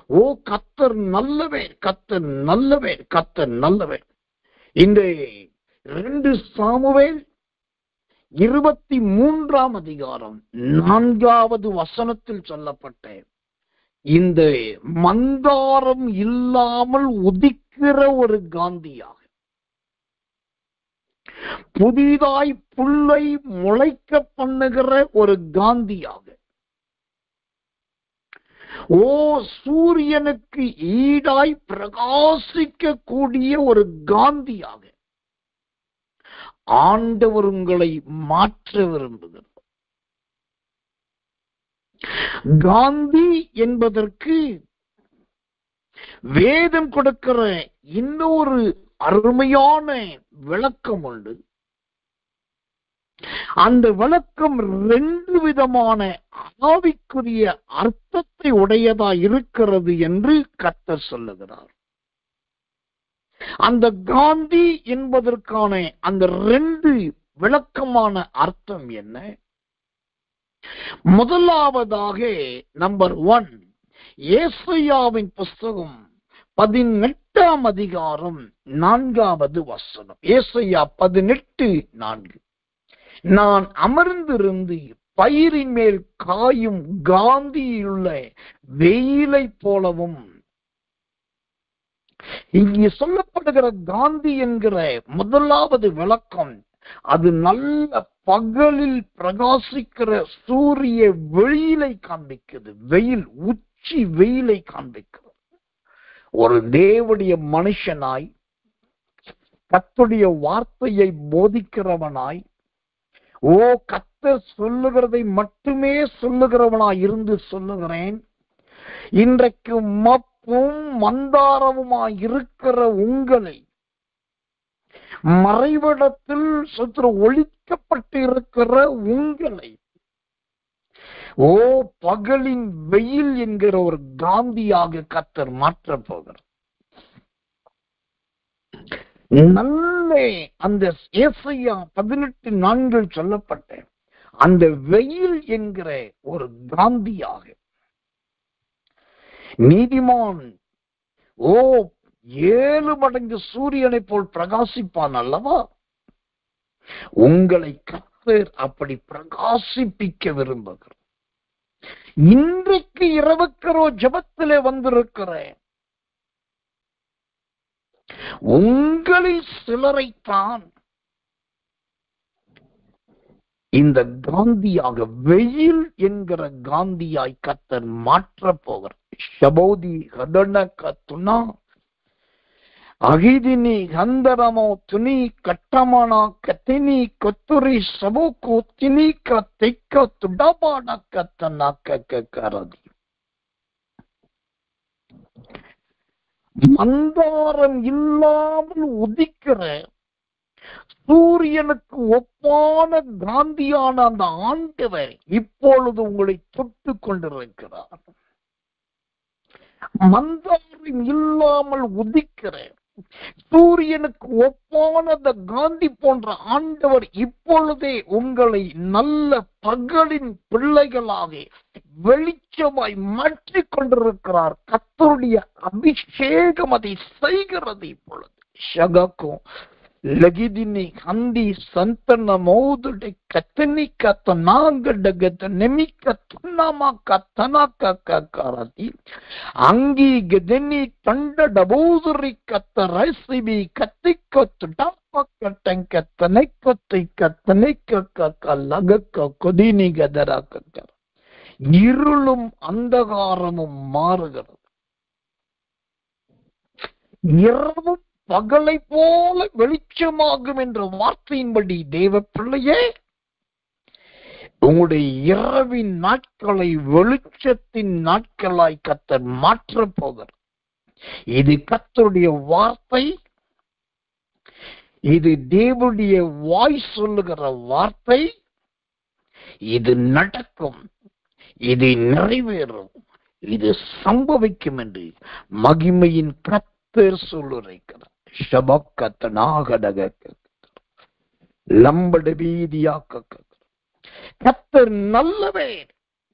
ஓ கர்த்தர் நல்லவர், கர்த்தர் நல்லவர், கர்த்தர் நல்லவர். இந்த 2 சாமுவேல் 23ஆம் அதிகாரம் 4வது வசனத்தில் சொல்லப்பட்ட இந்த மந்தாரம் இல்லாமல் உதிக்கிற ஒரு காந்தியாக, புதிதாய் புல்லை முளைக்க பண்ணுகிற ஒரு காந்தியாக, ஓ சூரியனுக்கு ஈடாய் பிரகாசிக்க கூடிய ஒரு காந்தியாக ஆண்டவர் உங்களை மாற்ற விரும்புகிறார். காந்தி என்பதற்கு வேதம் கொடுக்கிற இன்னொரு அருமையான விளக்கம் உண்டு. அந்த விளக்கம் 2 விதமான ஆவிக்குரிய அர்த்தத்தை உடையதா இருக்கிறது என்று கர்த்தர் சொல்லுகிறார். அந்த காந்தி என்பதற்கான அந்த 2 விளக்கமான அர்த்தம் என்ன? முதலாவதாக நம்பர் 1, ஏசாயாவின் புஸ்தகம் 18ஆம் அதிகாரம் 4வது வசனம். ஏசாயா 18:4. நான் அமர்ந்திருந்து பயிரின் மேல் காயும் காந்தியுள்ள வெயிலை போலவும். இங்கே சொல்லப்படுகிற காந்தி என்கிற முதலாவது விளக்கம், அது நல்ல பகலில் பிரகாசிக்கிற சூரிய வெயிலை காண்பிக்கிறது. வெயில், உச்சி வெயிலை காண்பிக்கிறது. ஒரு தேவனுடைய மனுஷனாய், கர்த்தருடைய வார்த்தையை போதிக்கிறவனாய், கர்த்தர் சொல்லுகிறதை மட்டுமே சொல்லுகிறவனாய் இருந்து சொல்லுகிறேன். இன்றைக்கு மப்பும் மந்தாரமுமாய் இருக்கிற உங்களை, மறைவிடத்தில் சுற்று ஒழிக்கப்பட்டு இருக்கிற உங்களை, பகலின் வெயில் என்கிற ஒரு காந்தியாக கர்த்தர் மாற்றப் போகிறார். நல்ல அந்த ஏசாயா 18:4 சொல்லப்பட்ட அந்த வெயில் என்கிற ஒரு காந்தியாக நீதிமான் 7 மடங்கு சூரியனை போல் பிரகாசிப்பான் அல்லவா? உங்களை கர்த்தர் அப்படி பிரகாசிப்பிக்க விரும்புகிறார். இன்றைக்கு இரவுக்கரோ ஜெபத்திலே வந்திருக்கிறேன். உங்களில் சிலரைத்தான் இந்த காந்தியாக, வெயில் என்கிற காந்தியாய் கர்த்தர் மாற்றப் போகிறார். ஷபோதி ஹதனகத்துனா அகிதினி ஹந்தரமோ துனி கட்டமனா கத்தினி கொத்துரி சபோக்கு தினி கத்தைக்க துடபான கத்தனாக்கரதி. மந்தாரம் இல்லாமல் உதிக்கிற சூரியனுக்கு ஒப்பான காந்தியான அந்த ஆண்டவர் இப்பொழுது உங்களை தொட்டு கொண்டிருக்கிறார். மந்தாரம் இல்லாமல் உதிக்கிற சூரியனுக்கு ஒப்பான அந்த காந்தி போன்ற ஆண்டவர் இப்பொழுதே உங்களை நல்ல பகலின் பிள்ளைகளாக வெளிச்சமாய் மாற்றிக் கொண்டிருக்கிறார். கர்த்தருடைய அபிஷேகம் அதை செய்கிறது. இப்பொழுது ஷகக்கும் லகிதினி ஹந்தி சந்தன மௌதுடை கத்தனி கத்த நாங்கடகத நெமிக்க துன்னமா கத்தனாக்க கரதி அங்கி கதனி தண்ட டபூதுரி கத்த ரைசிபி கத்திக்க துடாப்ப கட்டங்க கத்தனை கொத்தை கத்தனை கக்க லகக்க கொதினி கதரா கக்கர. இருளும் அந்தகாரமும் மாறுகிறது. இரவும் பகலை போல வெளிச்சமாகும் என்ற வார்த்தையின்படி தேவ பிள்ளையே, உங்களுடைய இரவின் நாட்களை வெளிச்சத்தின் நாட்களாய் கர்த்தர் மாற்றப் போகிறார். இது கர்த்தருடைய வார்த்தை. இது தேவனுடைய வாய் சொல்லுகிற வார்த்தை. இது நடக்கும், இது நிறைவேறும், இது சம்பவிக்கும் என்று மகிமையின் கர்த்தர் சொல்லுரைக்கிறார். கர்த்தர் நல்லவர்,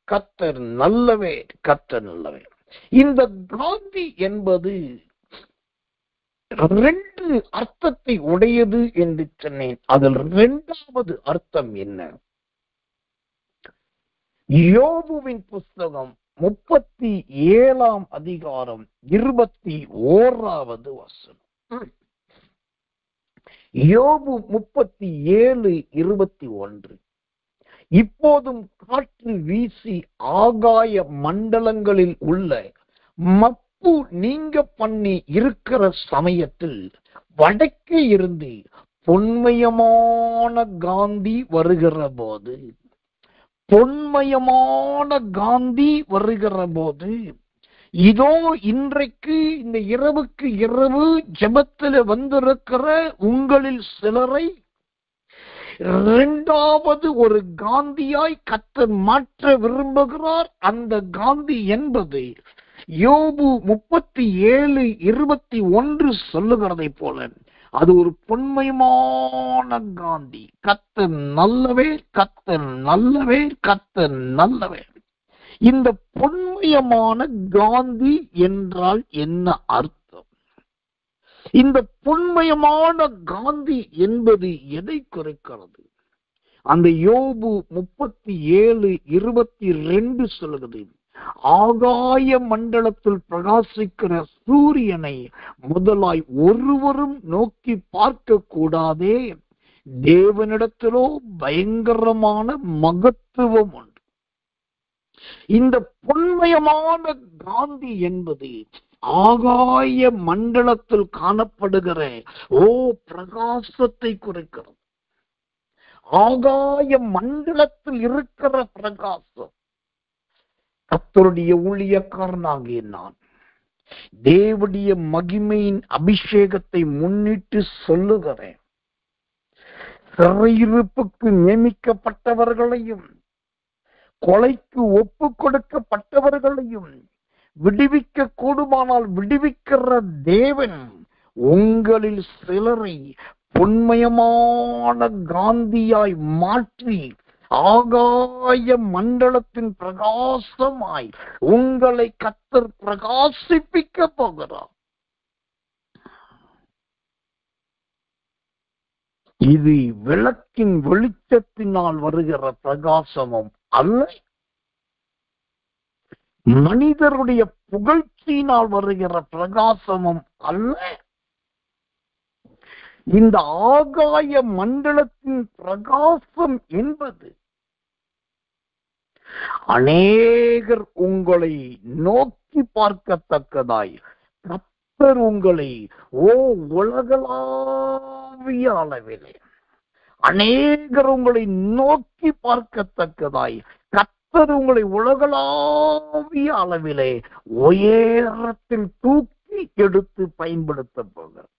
கர்த்தர் நல்லவர், கர்த்தர் நல்லவர். இந்த காந்தி என்பது 2 அர்த்தத்தை உடையது என்று சொன்னேன். அதில் 2வது அர்த்தம் என்ன? யோபுவின் புஸ்தகம் 37ஆம் அதிகாரம் 21வது வசனம். யோபு 37:21. இப்போதும் காற்று வீசி ஆகாய மண்டலங்களில் உள்ள மப்பு நீங்க பண்ணி இருக்கிற சமயத்தில் வடக்கே இருந்து பொன்மயமான காந்தி வருகிற போது, பொன்மயமான காந்தி வருகிற போது, இதோ இன்றைக்கு இந்த இரவுக்கு இரவு ஜெபத்தில் வந்திருக்கிற உங்களில் சிலரை இரண்டாவது ஒரு காந்தியாய் கர்த்தர் மாற்ற விரும்புகிறார். அந்த காந்தி என்பது யோபு 37:21 சொல்லுகிறதை போல அது ஒரு பொன்மயமான காந்தி. கர்த்தர் நல்லவே, கர்த்தர் நல்லவே, கர்த்தர் நல்லவே. இந்த பொன்மயமான காந்தி என்றால் என்ன அர்த்தம்? இந்த பொன்மயமான காந்தி என்பது எதை குறைக்கிறது? அந்த யோபு 37:22 சொல்லுகிறது, ஆகாய மண்டலத்தில் பிரகாசிக்கிற சூரியனை முதலாய் ஒருவரும் நோக்கி பார்க்க கூடாதே, தேவனிடத்திலோ பயங்கரமான மகத்துவம் உண்டு. இந்த பொன்மயமான காந்தி என்பது ஆகாய மண்டலத்தில் காணப்படுகிற பிரகாசத்தை குறைக்கிறது. ஆகாய மண்டலத்தில் இருக்கிற பிரகாசம். கர்த்தருடைய ஊழியக்காரனாகிய நான் தேவனுடைய மகிமையின் அபிஷேகத்தை முன்னிட்டு சொல்லுகிறேன். சிறையிருப்புக்கு நியமிக்கப்பட்டவர்களையும் கொலைக்கு ஒப்பு கொடுக்கப்பட்டவர்களையும் விடுவிக்க கூடுமானால் விடுவிக்கிற தேவன் உங்களில் சிலரை பொன்மயமான காந்தியாய் மாற்றி ஆகாய மண்டலத்தின் பிரகாசமாய் உங்களை கர்த்தர் பிரகாசிப்பிக்க போகிறார். இது விளக்கின் வெளிச்சத்தினால் வருகிற பிரகாசமும் அல்ல, மனிதருடைய புகழ்ச்சியினால் வருகிற பிரகாசமும் அல்ல. இந்த ஆகாய மண்டலத்தின் பிரகாசம் என்பது அநேகர் உங்களை நோக்கி பார்க்கத்தக்கதாய் கர்த்தர் உங்களை உலகளாவிய அளவிலே அநேகர் உங்களை நோக்கி பார்க்கத்தக்கதாய் கர்த்தர் உங்களை உலகளாவிய அளவிலே உயரத்தில் தூக்கி எடுத்து பயன்படுத்த போகிறார்.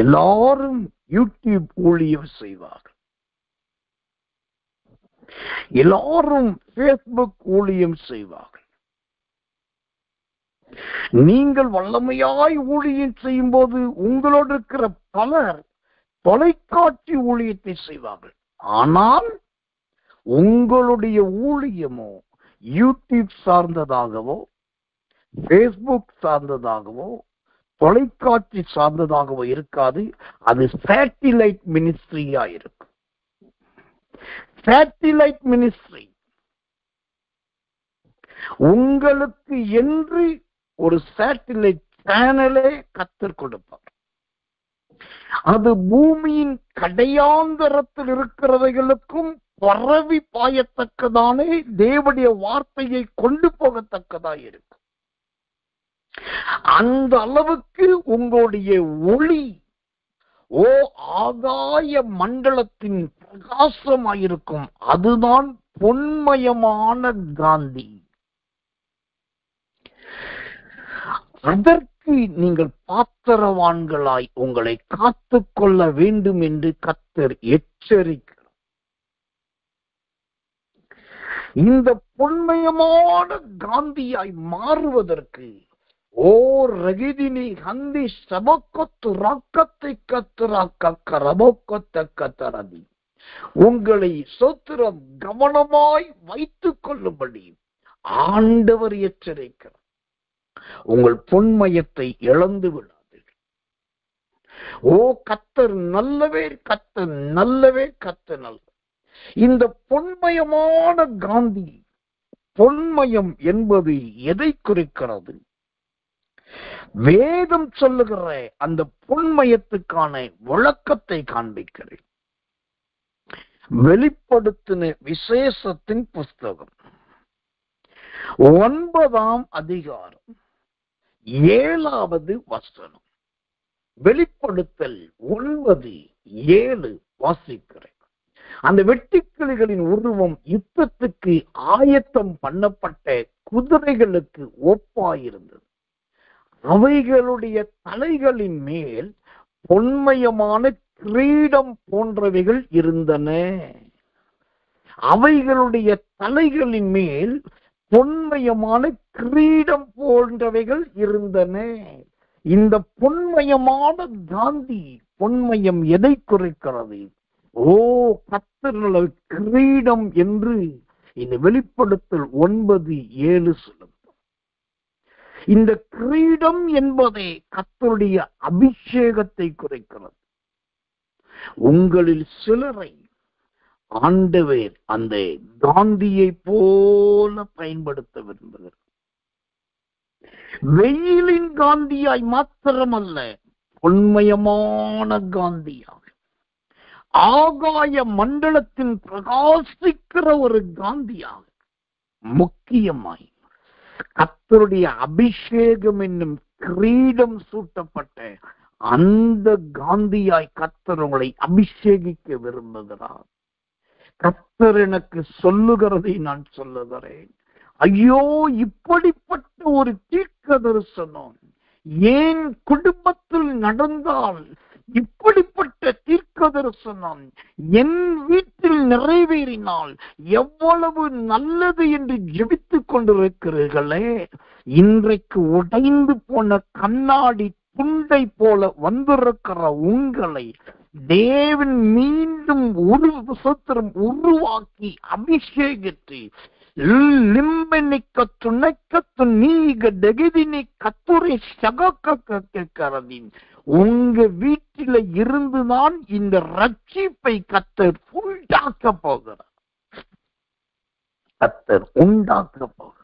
எல்லாரும் யூடியூப் ஊழியம் செய்வார்கள், எல்லாரும் பேஸ்புக் ஊழியம் செய்வார்கள். நீங்கள் வல்லமையாய் ஊழியம் செய்யும் போது உங்களோடு இருக்கிற பலர் தொலைக்காட்சி ஊழியத்தை செய்வார்கள். ஆனால் உங்களுடைய ஊழியமோ யூடியூப் சார்ந்ததாகவோ பேஸ்புக் சார்ந்ததாகவோ தொலைக்காட்சி சார்ந்ததாகவோ இருக்காது. அது சேட்டிலைட் மினிஸ்ட்ரியா இருக்கும். சேட்டிலைட் மினிஸ்ட்ரி உங்களுக்கு என்று ஒரு சேட்டிலைட் சேனலே கர்த்தர் கொடுப்பார். அது பூமியின் கடையாந்தரத்தில் இருக்கிறவைகளுக்கும் பரவி பாயத்தக்கதானே தேவனுடைய வார்த்தையை கொண்டு போகத்தக்கதா இருக்கும். அந்த அளவுக்கு உங்களுடைய ஒளி ஆகாய மண்டலத்தின் பிரகாசமாயிருக்கும். அதுதான் பொன்மயமான காந்தி. அதற்கு நீங்கள் பாத்திரவான்களாய் உங்களை காத்துக்கொள்ள வேண்டும் என்று கர்த்தர் எச்சரிக்கிறார். இந்த பொன்மயமான காந்தியாய் மாறுவதற்கு ரகிதினி ஹந்தி சபக்கொத்து ராக்கத்தை கத்துராக்கரபோக்கொத்த கத்தரதி உங்களை சோத்திரம் கவனமாய் வைத்துக் கொள்ளும்படி ஆண்டவர் எச்சரிக்கிறார். உங்கள் பொன்மயத்தை இழந்து விடாதீர்கள். கர்த்தர் நல்லவே, கர்த்தர் நல்லவே, கர்த்தர் நல்ல. இந்த பொன்மயமான காந்தி, பொன்மயம் என்பது எதை குறிக்கிறது? வேதம் சொல்லுகிற அந்த பொன்மயத்துக்கான விளக்கத்தை காண்பிக்கிறேன். வெளிப்படுத்தின விசேஷத்தின் புஸ்தகம் 9ஆம் அதிகாரம் 7வது வசனம். வெளிப்படுத்தல் 9:7 வாசிக்கிறேன். அந்த வெட்டுக்கிளிகளின் உருவம் யுத்தத்துக்கு ஆயத்தம் பண்ணப்பட்ட குதிரைகளுக்கு ஒப்பாயிருந்தது. அவைகளுடைய தலைகளின் மேல் பொன்மயமான கிரீடம் போன்றவைகள் இருந்தன. அவைகளுடைய தலைகளின் மேல் பொன்மயமான கிரீடம் போன்றவைகள் இருந்தன. இந்த பொன்மயமான காந்தி, பொன்மயம் எதை குறிக்கிறது? ஓ கர்த்தர் கிரீடம் என்று இந்த வெளிப்படுத்தல் 9:7 சொல்லும். இந்த கிரீடம் என்பதே கர்த்தருடைய அபிஷேகத்தை குறிக்கிறது. உங்களில் சிலரை ஆண்டவர் அந்த காந்தியை போல பயன்படுத்த விரும்புகிறார். வெயிலின் காந்தியாய் மாத்திரமல்ல, பொன்மயமான காந்தியாக, ஆகாய மண்டலத்தின் பிரகாசிக்கிற ஒரு காந்தியாக, முக்கியமாய் கர்த்தருடைய அபிஷேகம் என்னும் கிரீடம் சூட்டப்பட்ட அந்த காந்தியாய் கர்த்தர் உங்களை அபிஷேகிக்க விரும்புகிறார். கர்த்தர் எனக்கு சொல்லுகிறதை நான் சொல்லுகிறேன். ஐயோ, இப்படிப்பட்ட ஒரு தீர்க்க தரிசனம் ஏன் குடும்பத்தில் நடந்தால், இப்படிப்பட்ட தீர்க்க தரிசனம் என் வீட்டில் நிறைவேறினால் எவ்வளவு நல்லது என்று ஜெபித்துக் கொண்டிருக்கிறீர்களே, இன்றைக்கு உடைந்து போன கண்ணாடி துண்டை போல வந்திருக்கிற உங்களை தேவன் மீண்டும் உருவாக்கி அபிஷேகித்து உங்க வீட்டில இருந்துதான் இந்த ரட்சிப்பை கர்த்தர் உண்டாக்க போகிறார். கர்த்தர் உண்டாக்க போகிறார்.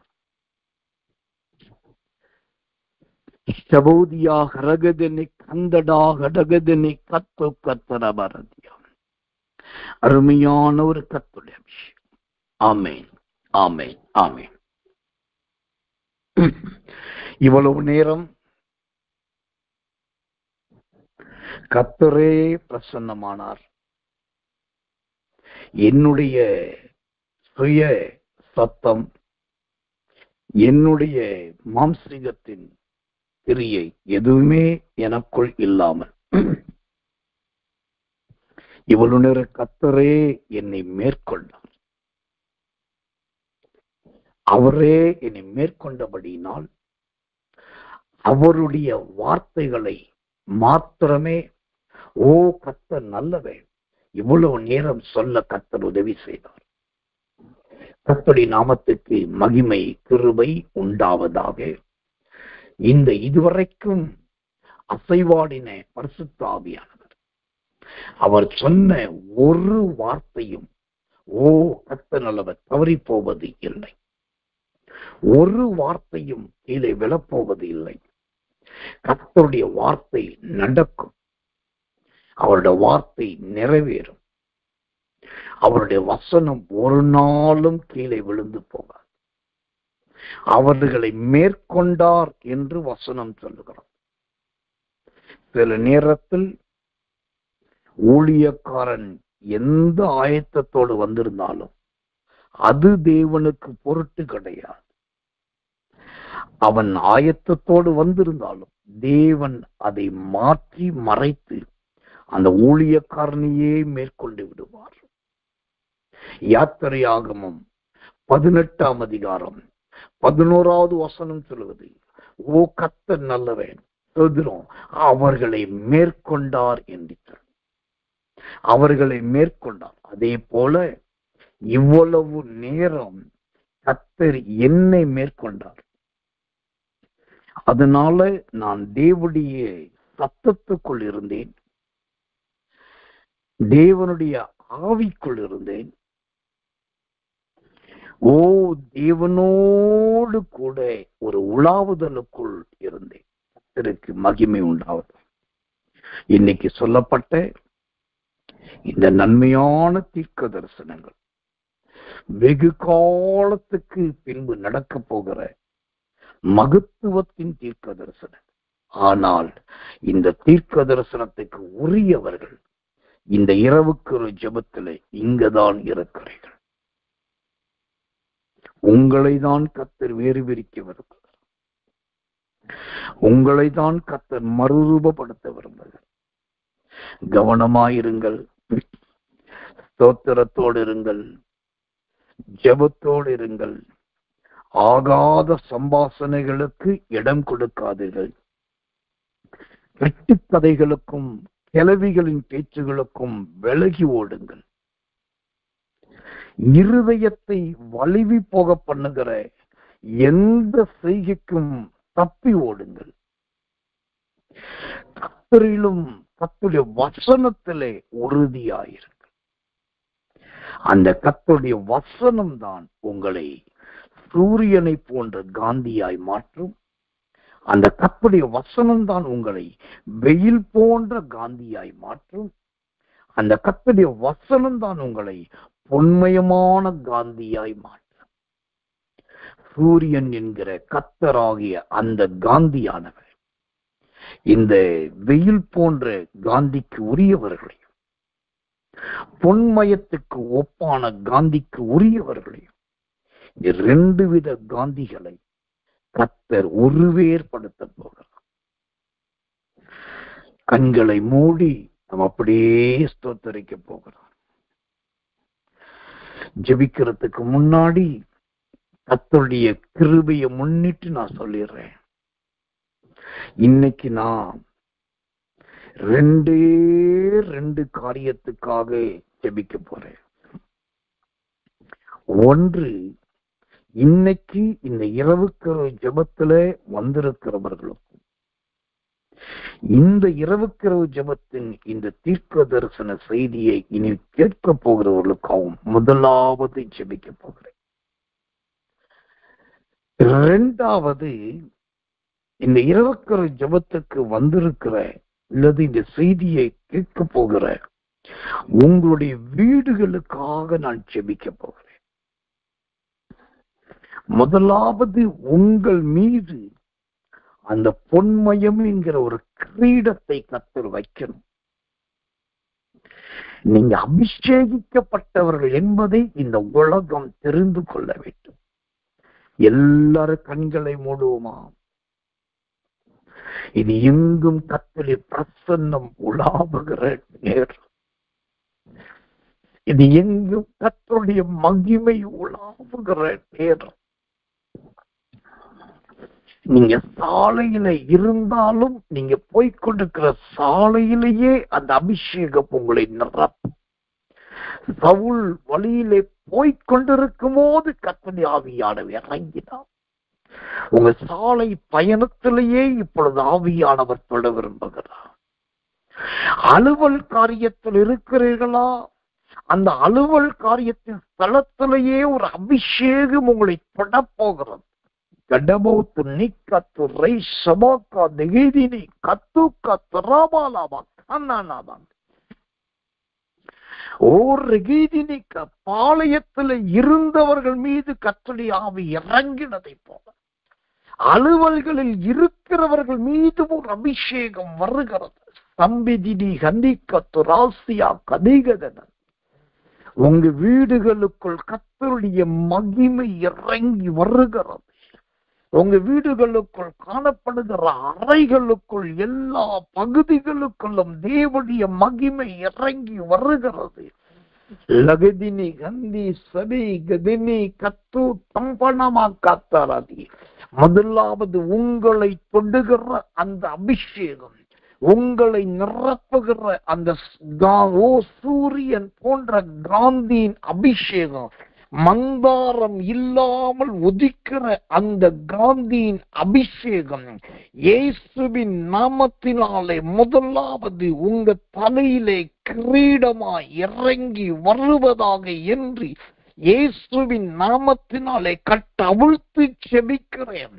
சபோதியாக ரகதனை கந்தடாக ரகதனை கத்து கத்தர பாரதியா. அருமையான ஒரு கர்த்தருடைய அபிஷேகம். ஆமென், ஆமென், ஆமென். இவ்வளவு நேரம் கர்த்தரே பிரசன்னமானார். என்னுடைய சுய சத்தம், என்னுடைய மாம்சீகத்தின் கிரியை எதுவுமே எனக்குள் இல்லாமல் இவ்வளவு நேர கர்த்தரே என்னை மேற்கொண்டார். அவரே என்னை மேற்கொண்டபடியினால் அவருடைய வார்த்தைகளை மாத்திரமே, ஓ கர்த்தர் நல்லவே, இவ்வளவு நேரம் சொல்ல கர்த்தர் உதவி செய்தார். கர்த்தருடைய நாமத்துக்கு மகிமை கிருபை உண்டாவதாக. இந்த இதுவரைக்கும் அசைவாடின பரிசுத்த ஆவியானவர் அவர் சொன்ன ஒரு வார்த்தையும், ஓ கர்த்தர் நல்லவர், தவறி போவது இல்லை. ஒரு வார்த்தையும் கீழே விழப்போவது இல்லை. கர்த்தருடைய வார்த்தை நடக்கும். அவருடைய வார்த்தை நிறைவேறும். அவருடைய வசனம் ஒரு நாளும் கீழே விழுந்து போகாது. அவர்களை மேற்கொண்டார் என்று வசனம் சொல்லுகிறோம். சில நேரத்தில் ஊழியக்காரன் எந்த ஆயத்தத்தோடு வந்திருந்தாலும் அது தேவனுக்கு பொருட்டு கிடையாது. அவன் ஆயத்தத்தோடு வந்திருந்தாலும் தேவன் அதை மாற்றி மறைத்து அந்த ஊழியக்காரனையே மேற்கொண்டு விடுவார். யாத்திரையாகமம் 18ஆம் அதிகாரம் 11வது வசனம் சொல்லுவது, ஓ கர்த்தர் நல்லவன், அவர்களை மேற்கொண்டார் என்று. அவர்களை மேற்கொண்டார். அதே போல இவ்வளவு நேரம் கர்த்தர் என்னை மேற்கொண்டார். அதனால நான் தேவனுடைய சத்தத்துக்குள் இருந்தேன், தேவனுடைய ஆவிக்குள் இருந்தேன். ஓ தேவனோடு கூட ஒரு உலாவுதலுக்குள் இருந்தேன். கர்த்தருக்கு மகிமை உண்டாவது. இன்னைக்கு சொல்லப்பட்ட இந்த நன்மையான தீர்க்க தரிசனங்கள் வெகு காலத்துக்கு பின்பு நடக்க போகிற மகத்துவத்தின் தீர்க்க தரிசனம். ஆனால் இந்த தீர்க்க தரிசனத்துக்கு உரியவர்கள் இந்த இரவுக்கு ஒரு ஜெபத்திலே இங்கதான் இருக்கிறீர்கள். உங்களை தான் கர்த்தர் வேறு பிரிக்க வருகிறார். உங்களை தான் கர்த்தர் மறுரூபப்படுத்த விரும்புகிறார். கவனமாயிருங்கள், ஸ்தோத்திரத்தோடு இருங்கள், ஜெபத்தோடு இருங்கள். ஆகாத சம்பாஷணைகளுக்கு இடம் கொடுக்காதீர்கள். வெட்டுக்கதைகளுக்கும் கிளவிகளின் பேச்சுகளுக்கும் விலகி ஓடுங்கள். இருதயத்தை வலிவி போக பண்ணுகிற எந்த செய்கைக்கும் தப்பி ஓடுங்கள். கர்த்தரிலும் கர்த்தருடைய வசனத்திலே உறுதியாயிருங்கள். அந்த கர்த்தருடைய வசனம் தான் உங்களை சூரியனை போன்ற காந்தியாய் மாற்றும். அந்த கர்த்தருடைய வசனம் தான் உங்களை வெயில் போன்ற காந்தியாய் மாற்றும். அந்த கர்த்தருடைய வசனம் தான் உங்களை பொன்மயமான காந்தியாய் மாற்றும். சூரியன் என்கிற கர்த்தராகிய அந்த காந்தியானவர் இந்த வெயில் போன்ற காந்திக்கு உரியவர்களையும், பொன்மயத்துக்கு ஒப்பான காந்திக்கு உரியவர்களையும், இரண்டு வித காந்திகளை கர்த்தர் ஒருவேற்படுத்த போகிறார். கண்களை மூடி நாம் அப்படியே ஸ்தோத்தரிக்க போகிறோம். ஜெபிக்கிறதுக்கு முன்னாடி கர்த்தருடைய கிருபையை முன்னிட்டு நான் சொல்லிடுறேன். இன்னைக்கு நான் ரெண்டு காரியத்துக்காக ஜெபிக்க போறேன். ஒன்று, இன்னைக்கு இந்த இரவுக்கு ஜெபத்துல வந்திருக்கிறவர்களுக்கும், இந்த இரவுக்கிரவு ஜெபத்தின் இந்த தீர்க்க தரிசன செய்தியை இனி கேட்க போகிறவர்களுக்காகவும் முதலாவது ஜெபிக்க போகிறேன். இரண்டாவது, இந்த இரவுக்கிரவு ஜெபத்துக்கு வந்திருக்கிற அல்லது இந்த செய்தியை கேட்க போகிற உங்களுடைய வீடுகளுக்காக நான் ஜெபிக்க போகிறேன். முதலாவது, உங்கள் மீது அந்த பொன்மயம் என்கிற ஒரு கிரீடத்தை கர்த்தர் வைக்கணும். நீங்க அபிஷேகிக்கப்பட்டவர்கள் என்பதை இந்த உலகம் தெரிந்து கொள்ள வேண்டும். எல்லாரும் கண்களை மூடுவோமா? இது எங்கும் கர்த்தருடைய பிரசன்னம் உலாவுகிற நேரம். இது எங்கும் கர்த்தருடைய மகிமை உலாவுகிற நேரம். நீங்க சாலையில இருந்தாலும் நீங்க போய்கொண்டிருக்கிற சாலையிலேயே அந்த அபிஷேகம் உங்களை நிரப்பும். சவுல் வழியிலே போய்கொண்டிருக்கும் போது கர்த்தருடைய ஆவியானவர் இறங்கினார். உங்க சாலை பயணத்திலேயே இப்பொழுது ஆவியானவர் தொட விரும்புகிறார். அலுவல் காரியத்தில் இருக்கிறீர்களா? அந்த அலுவல் காரியத்தின் ஸ்தலத்திலேயே ஒரு அபிஷேகம் உங்களை தொட போகிறது. கடபோத்து நிக்கத்து ரை சபாக்கா திகிதினி கத்துக்கா தராபாலாபா கண்ணானாதான் ஒரு கீதினிக்க பாளையத்தில் இருந்தவர்கள் மீது கர்த்தருடைய ஆவி இறங்கினதை போல அலுவல்களில் இருக்கிறவர்கள் மீது ஒரு அபிஷேகம் வருகிறது. சம்பிதினி கண்டிக்கத்து ராசியா கதிகதன் உங்க வீடுகளுக்குள் கர்த்தருடைய மகிமை இறங்கி வருகிறது. உங்க வீடுகளுக்குள் காணப்படுகிற அறைகளுக்குள் எல்லா பகுதிகளுக்குள்ளும் தேவனுடைய மகிமை இறங்கி வருகிறது. லகதினி கந்தி சபி கதினி கத்து தம்பனமா காத்தாராதி. முதலாவது, உங்களை தொடுகிற அந்த அபிஷேகம், உங்களை நிரப்புகிற அந்த சூரியன் போன்ற காந்தியின் அபிஷேகம், மந்தாரம் இல்லாமல் உதிக்கிற அந்த காந்தியின் அபிஷேகம் இயேசுவின் நாமத்தினாலே முதலாவது உங்க தலையிலே கிரீடமாய் இறங்கி வருவதாக என்று இயேசுவின் நாமத்தினாலே கட்டவிழ்த்து செபிக்கிறேன்.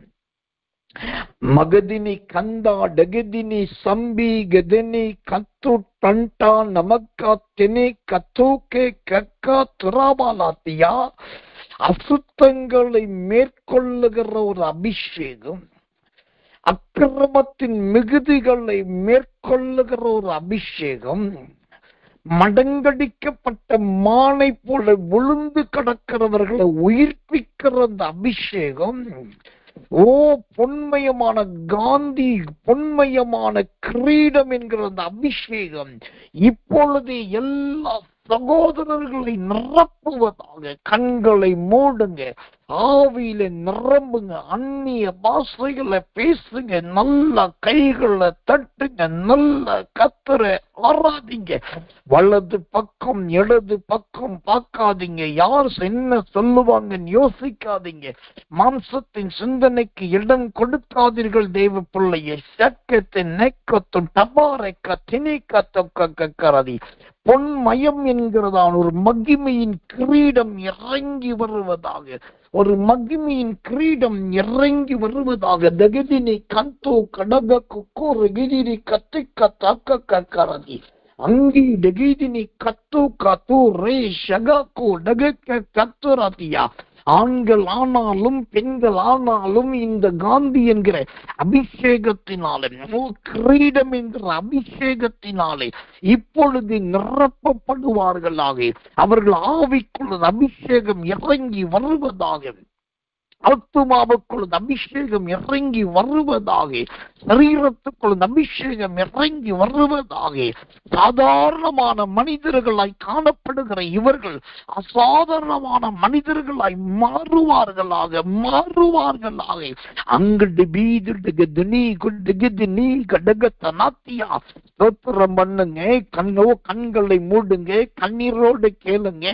மகதினி கந்தா டகதினி சம்பி கதினி கத்து டண்டா நமக்கா தெனி கத்தூக்கே கக்கா துராபாலாத்தியா. அசுத்தங்களை மேற்கொள்ளுகிற ஒரு அபிஷேகம், அக்கிரமத்தின் மிகுதிகளை மேற்கொள்ளுகிற ஒரு அபிஷேகம், மடங்கடிக்கப்பட்ட மானை போல விழுந்து கிடக்கிறவர்களை உயிர்ப்பிக்கிற அந்த அபிஷேகம், ஓ பொன்மயமான காந்தி, பொன்மயமான கிரீடம் என்கிற அந்த அபிஷேகம் இப்பொழுது எல்லா சகோதரர்களை நிரப்புவதாக. கண்களை மூடுங்க, ஆவியில நிரம்புங்க, அந்நிய பாஷைகளை பேசுங்க, நல்ல கைகளை தட்டுங்க, நல்ல கர்த்தரை ஆராதிங்க. வலது பக்கம் இடது பக்கம் பார்க்காதீங்க, யார் என்ன சொல்லுவாங்கன்னு யோசிக்காதீங்க. மாம்சத்தின் சிந்தனைக்கு இடம் கொடுக்காதீர்கள். தேவ பிள்ளையை சக்கத்தின் நெக்கத்து டபாரைக்க திணிக்கத்தொக்கரதி பொன்மயம் என்கிறதான ஒரு மகிமையின் கிரீடம் இறங்கி வருவதாக. ஒரு மகிமையின் கிரீடம் இறங்கி வருவதாக. தகதினி கந்தோ கடக குக்கோரு கிரி கத்திக்க தக்க கக்கரதி அங்கி டகிதினி கத்து கத்து ரே ஷகோ டக கத்துராத்தியா. ஆண்கள் ஆனாலும் பெண்கள் ஆனாலும் இந்த காந்தி என்கிற அபிஷேகத்தினாலே, கிரீடம் என்கிற அபிஷேகத்தினாலே இப்பொழுது நிரப்பப்படுவார்களாக. அவர்கள் ஆவிக்குள்ள அபிஷேகம் இறங்கி வருவதாக. ஆத்துமாவுக்குள் அபிஷேகம் இறங்கி வருவதாக. சரீரத்துக்குள் அபிஷேகம் இறங்கி வருவதாக. சாதாரணமான மனிதர்களாய் காணப்படுகிற இவர்கள் அசாதாரணமான மனிதர்களாய் மாறுவார்களாக. அங்கடு பீது நீ குடு நீ கடகத்த நாத்தியா. ஸ்தோத்திரம் பண்ணுங்க. கண்களை மூடுங்க, கண்ணீரோடு கேளுங்க.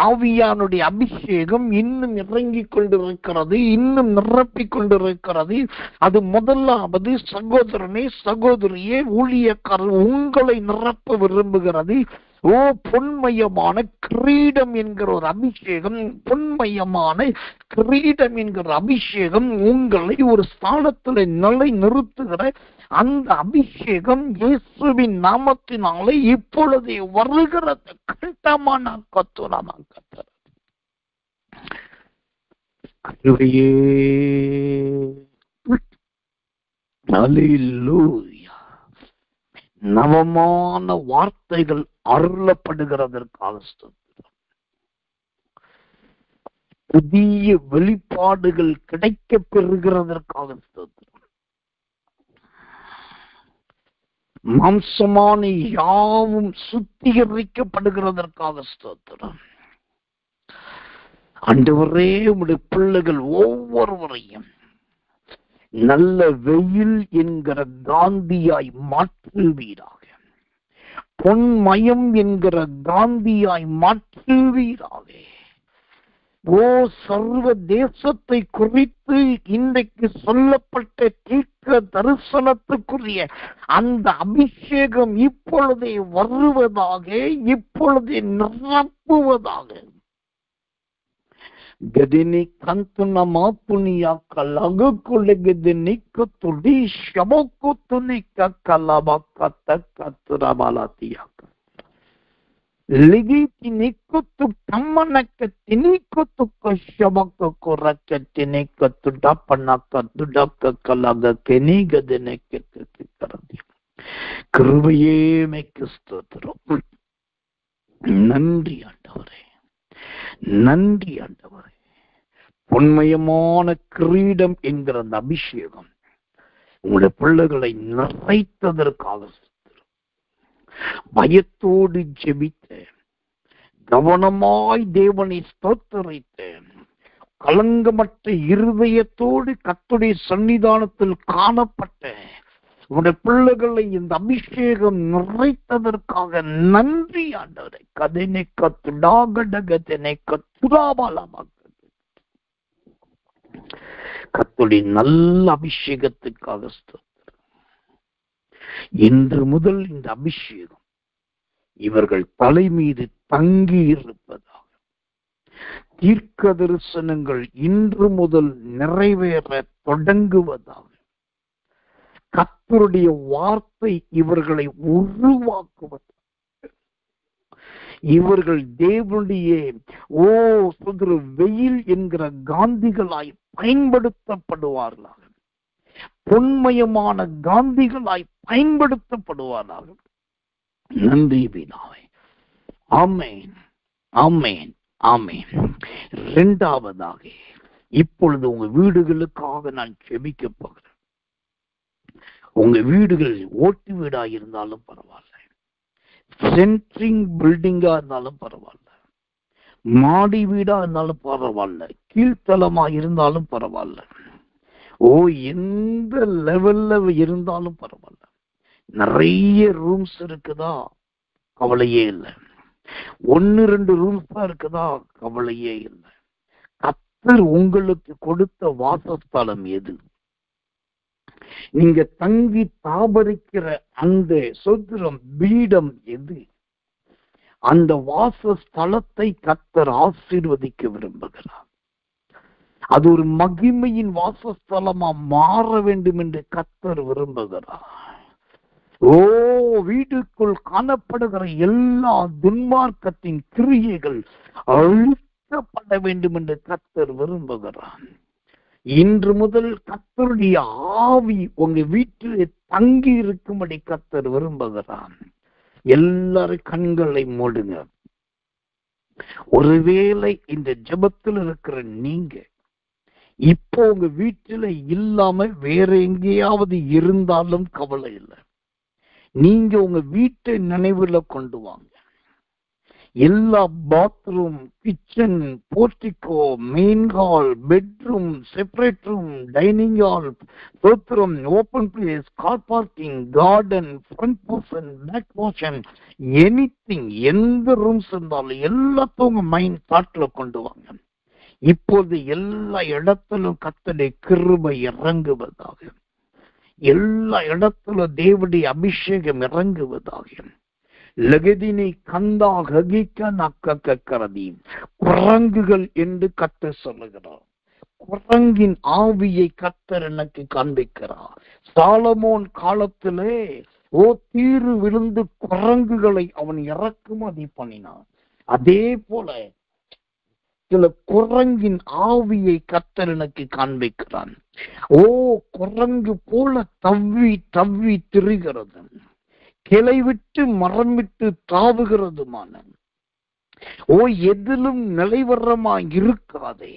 ஆவியானுடைய அபிஷேகம் இன்னும் இறங்கி கொண்டிருக்கிறது, இன்னும் நிரப்பிக் கொண்டிருக்கிறது. அது முதலாவது சகோதரனே சகோதரியே ஊழியக்காரர் உங்களை நிரப்ப விரும்புகிறது. ஓ பொன்மயமான கிரீடம் என்கிற ஒரு அபிஷேகம், பொன்மயமான கிரீடம் என்கிற அபிஷேகம் உங்களை ஒரு ஸ்தானத்தில் நிலை நிறுத்துகிற அந்த அபிஷேகம் இயேசுவின் நாமத்தினாலே இப்பொழுதே வருகிறது. கண்டமான கத்துராமா கத்தர் அல்லேலூயா. நவமான வார்த்தைகள் அருளப்படுகிறதற்காக ஸ்தோத்திரம். புதிய வெளிப்பாடுகள் கிடைக்க பெறுகிறதற்காக ஸ்தோத்திரம். மாம்சமான யாவும் சுத்திகரிக்கப்படுகிறதற்காக ஸ்தோத்திரம். ஆண்டவரே, உம்முடைய பிள்ளைகள் ஒவ்வொருவரையும் நல்ல வெயில் என்கிற காந்தியாய் மாற்றுவீராக. பொன்மயம் என்கிற காந்தியாய் மாற்றுவீராக. ஓ சர்வ தேசத்தை குறித்து இன்றைக்கு சொல்லப்பட்ட தீர்க்க தரிசனத்துக்குரிய அந்த அபிஷேகம் இப்பொழுதே வருவதாக, இப்பொழுதே நிரப்புவதாக. கதினி கந்துன மாத்துனியா கலகு குலகதினி குத்துடி ஷமோக்கு துனிக்க கலபக்கத்த கத்துரபாலத்தியா லிகிதி நிக்குத்து தம்மனக்க தினிக்குத்து ஷமக்கு குரக்க தினிக்கத்து டப்பனக்க துடக்க கலக கெனிகதினக்க கரதி. கிருபையே மெக்கு ஸ்தோத்திரம். நன்றி ஆண்டவரே, நன்றி ஆண்டவரே. பொன்மயமான கிரீடம் என்கிற அந்த அபிஷேகம் உங்களுடைய பிள்ளைகளை நிறைத்ததற்காக பயத்தோடு ஜெபித்த, கவனமாய் தேவனை ஸ்தோத்திரித்த, கலங்கமற்ற இருதயத்தோடு கர்த்தருடைய சன்னிதானத்தில் காணப்பட்ட உங்களுடைய பிள்ளைகளை இந்த அபிஷேகம் நிறைத்ததற்காக நன்றி ஆண்டவரே. கதனை கத்துடாகடகதனை கத்துராபாலமாக கர்த்தருடைய நல்ல அபிஷேகத்துக்காக ஸ்தோத்திரம். இன்று முதல் இந்த அபிஷேகம் இவர்கள் தலை மீது தங்கி இருப்பதாக. தீர்க்க தரிசனங்கள் இன்று முதல் நிறைவேற தொடங்குவதாக. கர்த்தருடைய வார்த்தை இவர்களை உருவாக்குவது. இவர்கள் தேவனுடைய வெயில் என்கிற காந்திகளாய் பயன்படுத்தப்படுவார்களாக. பொன்மயமான காந்திகளாய் பயன்படுத்தப்படுவார்கள். நன்றி பிதாவே. ஆமென், ஆமென், ஆமென். இரண்டாவதாக இப்பொழுது உங்க வீடுகளுக்காக நான் ஜெபிக்க போகிறேன். உங்க வீடுகள் ஓட்டு வீடா இருந்தாலும் பரவாயில்ல, சென்ட்ரிங் பில்டிங்கா இருந்தாலும் பரவாயில்ல, மாடி வீடா இருந்தாலும் பரவாயில்ல, கீழ்த்தளமா இருந்தாலும் பரவாயில்ல, எந்த லெவல்ல இருந்தாலும் பரவாயில்ல, நிறைய ரூம்ஸ் இருக்குதா கவலையே இல்லை, 1-2 ரூம்ஸ் தான் இருக்குதா கவலையே இல்லை. கர்த்தர் உங்களுக்கு கொடுத்த வாசஸ்தலம் எது? நீங்க தங்கி தாபரிக்கிற அந்த சொத்திரம் பீடம் எது? அந்த வாசஸ்தலத்தை கர்த்தர் ஆசீர்வதிக்க விரும்புகிறார். அது ஒரு மகிமையின் வாசஸ்தலமா மாற வேண்டும் என்று கர்த்தர் விரும்புகிறார். வீட்டுக்குள் காணப்படுகிற எல்லா துன்மார்க்கத்தின் கிரியைகள் அழிக்கப்பட வேண்டும் என்று கர்த்தர் விரும்புகிறார். இன்று முதல் கர்த்தருடைய ஆவி உங்க வீட்டில் தங்கி இருக்கும்படி கர்த்தர் விரும்புகிறார். எல்லாரும் கண்களை மூடுங்க. ஒருவேளை இந்த ஜெபத்தில் இருக்கிற நீங்க இப்போ உங்க வீட்டுல இல்லாம வேற எங்கேயாவது இருந்தாலும் கவலை இல்லை. நீங்க உங்க வீட்டை நினைவுல கொண்டு வாங்க. எல்லா bathroom, kitchen, portico, main hall, bedroom, separate room, dining hall, தோத்திரம், open place, car parking, garden, front portion, back portion, anything, எந்த ரூம்ஸ் இருந்தாலும் எல்லாத்தையும் உங்க மைண்ட் தாட்ல கொண்டு வாங்க. இப்போது எல்லா இடத்திலும் கர்த்தருடைய கிருபை இறங்குவதாக, எல்லா இடத்திலும் தேவனுடைய அபிஷேகம் இறங்குவதாக. லகதினை கந்தா ககிக்க நக்கரதி, குரங்குகள் என்று கர்த்தர் சொல்லுகிறார். குரங்கின் ஆவியை கர்த்தர் எனக்கு காண்பிக்கிறார். சாலமோன் காலத்திலே தீரு விழுந்து குரங்குகளை அவன் இறக்குமதி பண்ணினான். அதே போல சில குரங்கின் ஆவியை கர்த்தர் எனக்கு காண்பிக்கிறான். குரங்கு போல தவ்வி தவ்வி திரிகிறது, கிளை விட்டு மரம் விட்டு தாவுகிறதுமான எதிலும் நிலைவரமாய் இருக்காதே.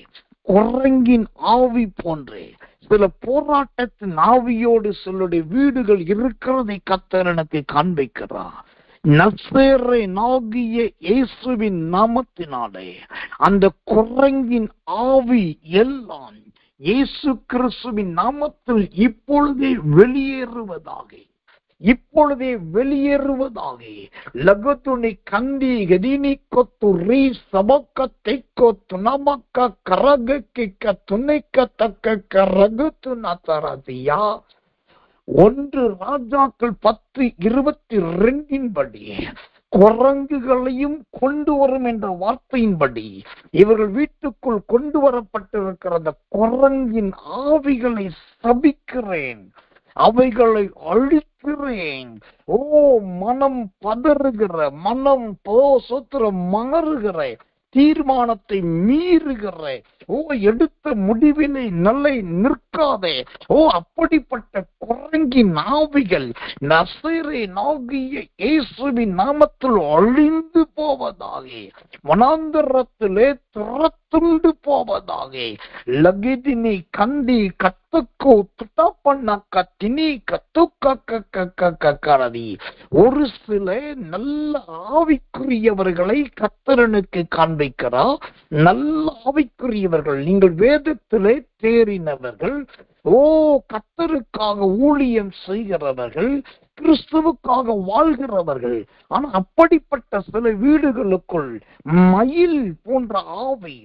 குரங்கின் ஆவி போன்றே சில போராட்டத்தின் ஆவியோடு சிலருடைய வீடுகள் இருக்கிறதை கர்த்தர் எனக்கு காண்பிக்கிறார். நசரேயனாகிய இயேசுவின் நாமத்தினாலே அந்த குரங்கின் ஆவி எல்லாம் இயேசு கிறிஸ்துவின் நாமத்தில் இப்பொழுதே வெளியேறுவதாக, இப்பொழுதே வெளியேறுவதாக. லகத்துனி கந்தி கதினி கொத்து ரீ சபக்க தைக்கோ துணமக்க கரக துணைக்க தக்க கரகுத்து நத்தரதியா. 1 ராஜாக்கள் 10:22 படி குரங்குகளையும் கொண்டு வரும் என்ற வார்த்தையின்படி இவர்கள் வீட்டுக்குள் கொண்டு வரப்பட்டிருக்கிற அந்த குரங்கின் ஆவிகளை சபிக்கிறேன், அவைகளை அழிக்கிறேன். மனம் பதறுகிற, மனம் மாறுகிற, தீர்மானத்தை மீறுகிற, எடுத்த முடிவிலே நல்லை நிற்காதே, அப்படிப்பட்ட குரங்கின் ஆவிகள் நசரேயனாகிய இயேசுவின் நாமத்தில் அழிந்து போவதாக, வனாந்தரத்திலே துரத்துண்டு போவதாக. லகிதினி கந்தி கத்துக்கோ துட்டப்பண்ண கத்தினி கத்துக்கரதி. ஒரு சில நல்ல ஆவிக்குரியவர்களை கர்த்தரனுக்கு காண்பிக்கிறார். நல்ல ஆவிக்குரியவர்கள், நீங்கள் வேதத்திலே தேறினவர்கள், கர்த்தருக்காக ஊழியம் செய்கிறவர்கள், கிறிஸ்துவுக்காக வாழ்கிறவர்கள். ஆனா அப்படிப்பட்ட சில வீடுகளுக்குள் மயில் போன்ற ஆவி,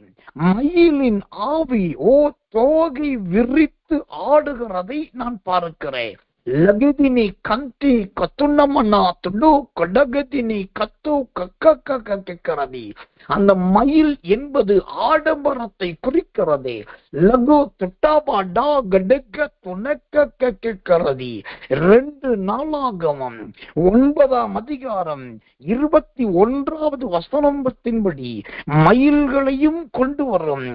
மயிலின் ஆவி தோகை விரித்து ஆடுகிறதை நான் பார்க்கிறேன். லகதினி கந்தி கத்துண்ணமனா துடு கொடகதினி கத்து கக்கரதி. அந்த மயில் என்பது ஆடம்பரத்தை குறிக்கிறது. லகு துட்டாபாடா கடக துணக்கரதி. 2 நாளாகமம் 9ஆம் அதிகாரம் 21வது வசனத்தின்படி மயில்களையும் கொண்டு வரும்.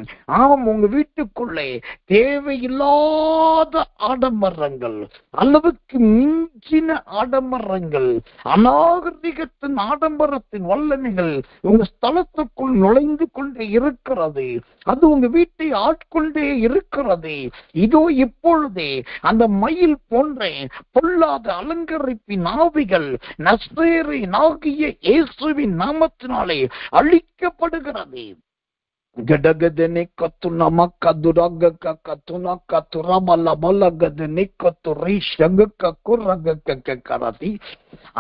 உங்க வீட்டுக்குள்ளே தேவையில்லாத ஆடம்பரங்கள், அளவுக்கு மிஞ்சின ஆடம்பரங்கள், அநாகரிகத்தின் ஆடம்பரத்தின் வல்லமைகள் உங்க ஸ்தலத்தை குடும்பத்துக்குள் நுழைந்து கொண்டே இருக்கிறது. அது உங்க வீட்டை ஆட்கொண்டே இருக்கிறது. இதோ இப்பொழுதே அந்த மயில் போன்ற பொல்லாத அலங்கரிப்பின் ஆவிகள் நசரேயனாகிய இயேசுவின் நாமத்தினாலே அழிக்கப்படுகிறது. கடகதனே கத்துனம கதுரக கத்துனா கத்துரமல மலகதனே கத்துரை ஷக குரக கரதி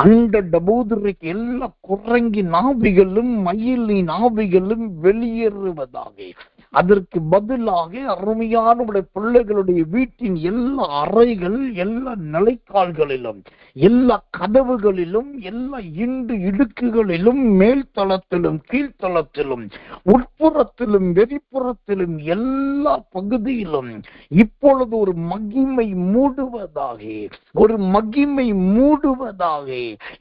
அந்த டபூதுரைக்கு எல்லா குரங்கி நாவிகளும் மயிலின் ஆவிகளும் வெளியேறுவதாக. அதற்கு பதிலாக அருமையான பிள்ளைகளுடைய வீட்டின் எல்லா அறைகள், எல்லா நிலைக்கால்களிலும், எல்லா கதவுகளிலும், எல்லா இண்டு இடுக்குகளிலும், மேல்தளத்திலும் கீழ்த்தளத்திலும் உட்புறத்திலும் வெளிப்புறத்திலும் எல்லா பகுதியிலும் இப்பொழுது ஒரு மகிமை மூடுவதாக, ஒரு மகிமை மூடுவதாக.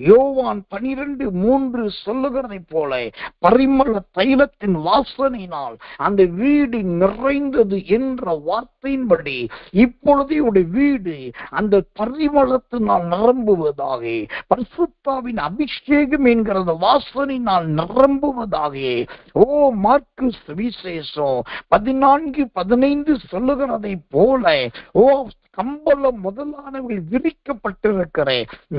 யோவான் 12:3 சொல்லுகிறதை போல பரிமள தைலத்தின் வாசனையினால் அந்த வீடு நிறைந்தது என்ற வார்த்தையின்படி இப்பொழுதே உடைய வீடு அந்த பரிமளத்தினால் நிரம்புவதாக, பரிசுத்தாவின் அபிஷேகம் என்கிற வாசனையினால் நிரம்புவதாக. ஓ மார்க்கு சுவிசேஷம் 14:15 சொல்லுகிறதை போல ஓ கம்பளம் முதலானவர்கள் விரிக்கப்பட்டிருக்கிற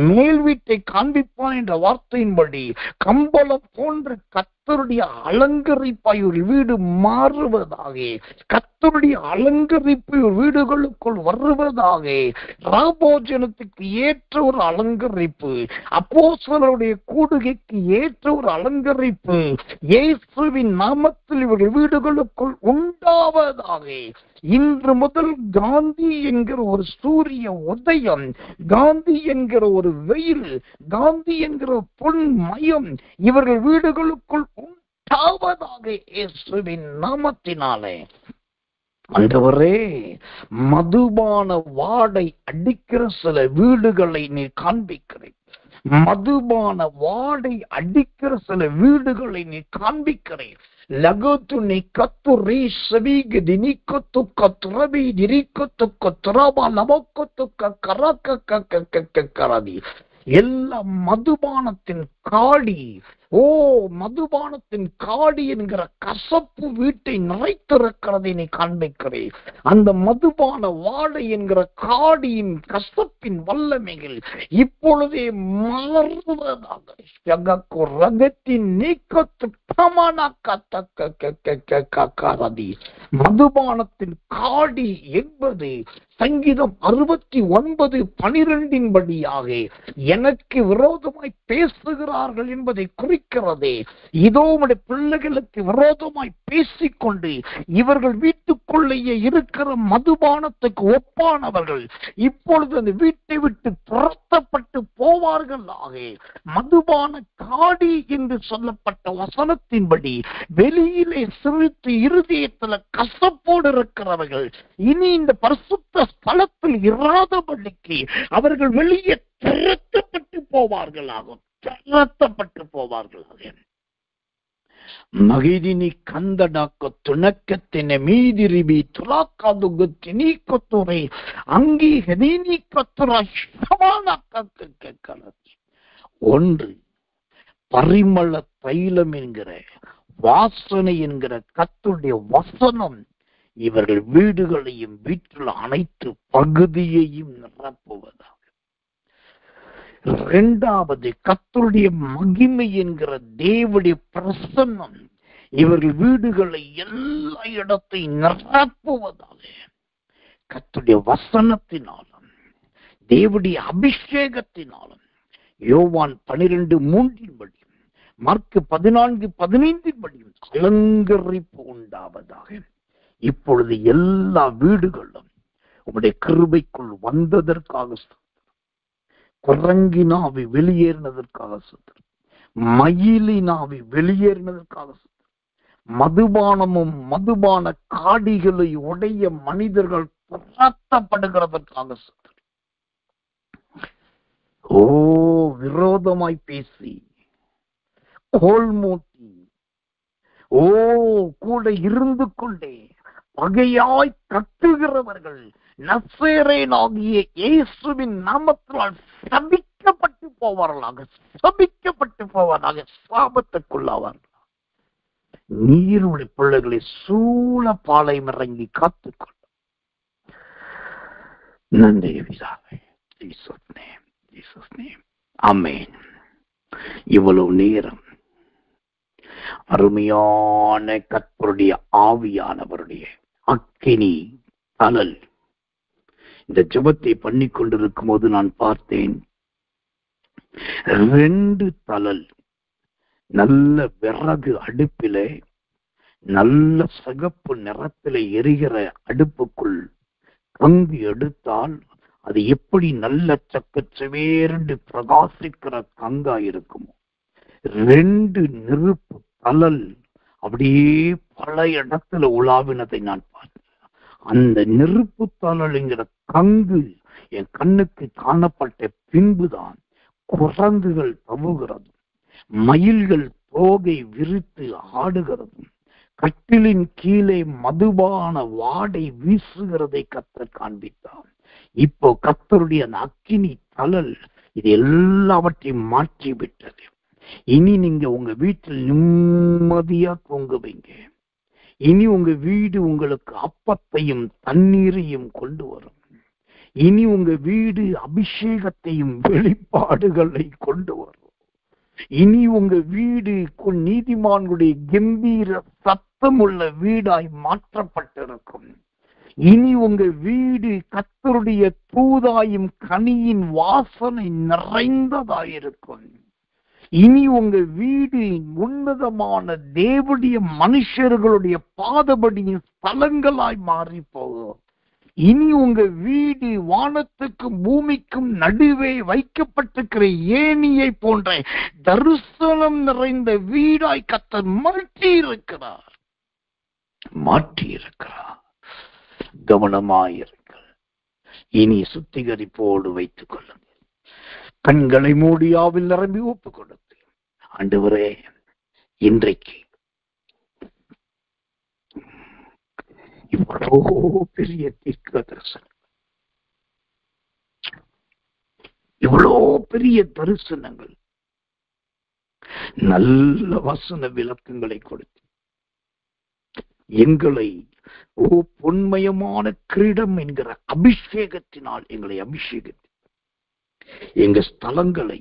மேல் வீட்டை காண்பிப்பான் என்ற வார்த்தையின்படி கம்பளம் போன்ற கர்த்தருடைய அலங்கரிப்பாய் ஒரு வீடு மாறுவதாக, கர்த்தருடைய அலங்கரிப்பு வீடுகளுக்குள் வருவதாக. ராபோஜனத்துக்கு ஏற்ற ஒரு அலங்கரிப்பு, அப்போஸ்தலருடைய கூடுகைக்கு ஏற்ற ஒரு அலங்கரிப்பு இயேசுவின் நாமத்தில் இவர்கள் வீடுகளுக்குள் உண்டாவதாக. இன்று முதல் காந்தி என்கிற ஒரு சூரிய உதயம், காந்தி என்கிற ஒரு வெயில், காந்தி என்கிற பொன்மயம் இவர்கள் வீடுகளுக்குள் உண்டாவதாக இயேசுவின் நாமத்தினாலே. ஆண்டவரே, மதுபான வாடை அடிக்கிற சில வீடுகளை நீ காண்பிக்கிறேன். மதுபான வாடை அடிக்கிற சில வீடுகளை நீ காண்பிக்கிறேன். லகத்து நீ கத்து ரீ சபீக தினி கத்து கத்துரபி திரி கத்து கத்துரபா நமக்கத்து கரக்க கரதி எல்லா மதுபானத்தின் காடி, ஓ மதுபானத்தின் காடி என்கிற கசப்பு வீட்டை நிறைத்திருக்கிறதை நீ காண்பிக்கிறேன். அந்த மதுபான வாடை என்கிற காடியின் கசப்பின் வல்லமைகள் இப்பொழுதே மாறுவதாக. ரகத்தின் நீக்கத்து மதுபானத்தின் காடி என்பது சங்கீதம் 69:12 படியாக எனக்கு விரோதமாய் பேசுகிறார்கள் என்பதை குறிக்கிறதே. இதோ உடைய பிள்ளைகளுக்கு விரோதமாய் பேசிக்கொண்டு இவர்கள் வீட்டுக்குள்ளேயே இருக்கிற மதுபானத்துக்கு ஒப்பானவர்கள் இப்பொழுது அந்த வீட்டை விட்டு துரத்தப்பட்டு போவார்கள். ஆக மதுபான காடி என்று சொல்லப்பட்ட வசனத்தின்படி வெளியிலே சிரித்து இருதயத்துல கசப்போடு இருக்கிறவர்கள் இனி இந்த பரிசுத்த ஸ்தலத்தில் இராதபடிக்கு அவர்கள் வெளியே திரட்டப்பட்டு போவார்களாகும், திரட்டப்பட்டு போவார்களாக. மகிதினி கந்தடாக்க துணக்கத்தின மீதிரிபி துராக்காதுகத்தி நீ கொத்துரை அங்கி ஹெதீனி கொத்துரா ஷமானக்கக்கக்கலதி. ஒன்று, பரிமள தைலம் என்கிற வாசனை என்கிற கர்த்தருடைய வசனம் இவர்கள் வீடுகளையும் வீட்டில் அனைத்து பகுதியையும் நிரப்புவதாக. இரண்டாவது, கர்த்தருடைய மகிமை என்கிற தேவனுடைய பிரசன்னம் இவர்கள் வீடுகளை எல்லா இடத்தையும் நிரப்புவதாக. கர்த்தருடைய வசனத்தினாலும் தேவனுடைய அபிஷேகத்தினாலும் யோவான் 12:3 படி மார்க்கு 14:15 படி அலங்கரிப்பு உண்டாவதாக. இப்பொழுது எல்லா வீடுகளும் உங்களுடைய கிருபைக்குள் வந்ததற்காக குரங்கினாவி வெளியேறினதற்காக சுத்தம், மயிலினாவி வெளியேறினதற்காக சுத்தம், மதுபானமும் மதுபான காடிகளை உடைய மனிதர்கள் துரத்தப்படுகிறதற்காக சுத்தம். ஓ விரோதமாய் பேசி கோல் மூட்டி ஓ கூட இருந்து கொண்டே பகையாய் கட்டுகிறவர்கள் நசரேயனாகிய இயேசுவின் நாமத்தினால் சபிக்கப்பட்டு போவார்களாக, சபிக்கப்பட்டு போவார்களாக, சாபத்துக்குள்ளாவார்கள். நீருடைய பிள்ளைகளை சூழ பாளையம் இறங்கி காத்துக்கொள்ள நன்றி பிதாவே. ஆமென். இவ்வளவு நேரம் அருமையான கர்த்தருடைய ஆவியானவருடைய அக்கினி தழல் இந்த ஜெபத்தை பண்ணி கொண்டிருக்கும் போது நான் பார்த்தேன், 2 தழல் நல்ல விறகு அடுப்பிலே, நல்ல சிகப்பு நிறத்திலே எரிகிற அடுப்புக்குள் பங்கு எடுத்தால் அது எப்படி நல்ல சக்கச்சவேர்ந்து பிரகாசிக்கிற கங்கா இருக்குமோ, 2 நெருப்பு தழல் அப்படியே பல இடத்துல உலாவினதை நான் பார்த்தேன். அந்த நெருப்பு தழலுங்கிற கங்கு என் கண்ணுக்கு காணப்பட்ட பின்புதான் குரங்குகள் தவுகிறது, மயில்கள் தோகை விரித்து ஆடுகிறது, கட்டிலின் கீழே மதுபான வாடை வீசுகிறதை கர்த்தர் காண்பித்தார். இப்போ கர்த்தருடைய அந்த அக்கினி தழல் இது எல்லாவற்றையும் மாற்றி விட்டது. இனி நீங்க உங்க வீட்டில் நிம்மதியா தூங்குவீங்க. இனி உங்க வீடு உங்களுக்கு அப்பத்தையும் தண்ணீரையும் கொண்டு வரும். இனி உங்க வீடு அபிஷேகத்தையும் வெளிப்பாடுகளை கொண்டு வரும். இனி உங்க வீடு நீதிமான்களுடைய கம்பீர சத்தமுள்ள வீடாய் மாற்றப்பட்டிருக்கும். இனி உங்க வீடு கர்த்தருடைய தூதாயும் கனியின் வாசனை நிறைந்ததாயிருக்கும். இனி உங்க வீடு உன்னதமான தேவனுடைய மனுஷர்களுடைய பாதபடியின் ஸ்தலங்களாய் மாறி போகும். இனி உங்க வீடு வானத்துக்கும் பூமிக்கும் நடுவே வைக்கப்பட்டிருக்கிற ஏணியை போன்ற தரிசனம் நிறைந்த வீடாய் கர்த்தர் மாற்றி இருக்கிறார். கவனமாயிருங்கள். இனி சுத்திகரிப்போடு வைத்துக் கொள்ளுங்கள். கண்களை மூடியாவில் நிரம்பி ஒப்புக் கொடுத்து, ஆண்டவரே, இன்றைக்கு இவ்வளோ பெரிய தீர்க்க தரிசனம், இவ்வளோ பெரிய தரிசனங்கள், நல்ல வசன விளக்கங்களை கொடுத்து எங்களை பொன்மயமான கிரீடம் என்கிற அபிஷேகத்தினால் எங்களை அபிஷேகித்து எங்க ஸ்தலங்களை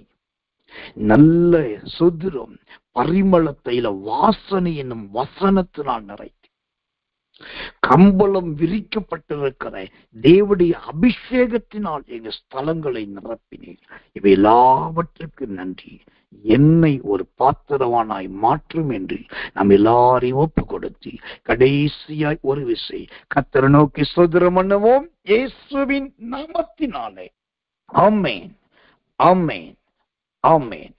நல்ல சுதிரம் பரிமளத்தையில வாசனை என்னும் வசனத்தினால் நிறைத்து கம்பளம் விரிக்கப்பட்டிருக்கிற தேவனுடைய அபிஷேகத்தினால் எங்க ஸ்தலங்களை நிரப்பினீர். இவை எல்லாவற்றுக்கும் நன்றி. என்னை ஒரு பாத்திரவானாய் மாற்றும் என்று நாம் எல்லாரையும் ஒப்பு கொடுத்து கடைசியாய் ஒரு விசை கர்த்தரை நோக்கி ஸ்தோத்திரம் பண்ணுவோம், இயேசுவின் நாமத்தினாலே. ஆமென், ஆமென், ஆமென்.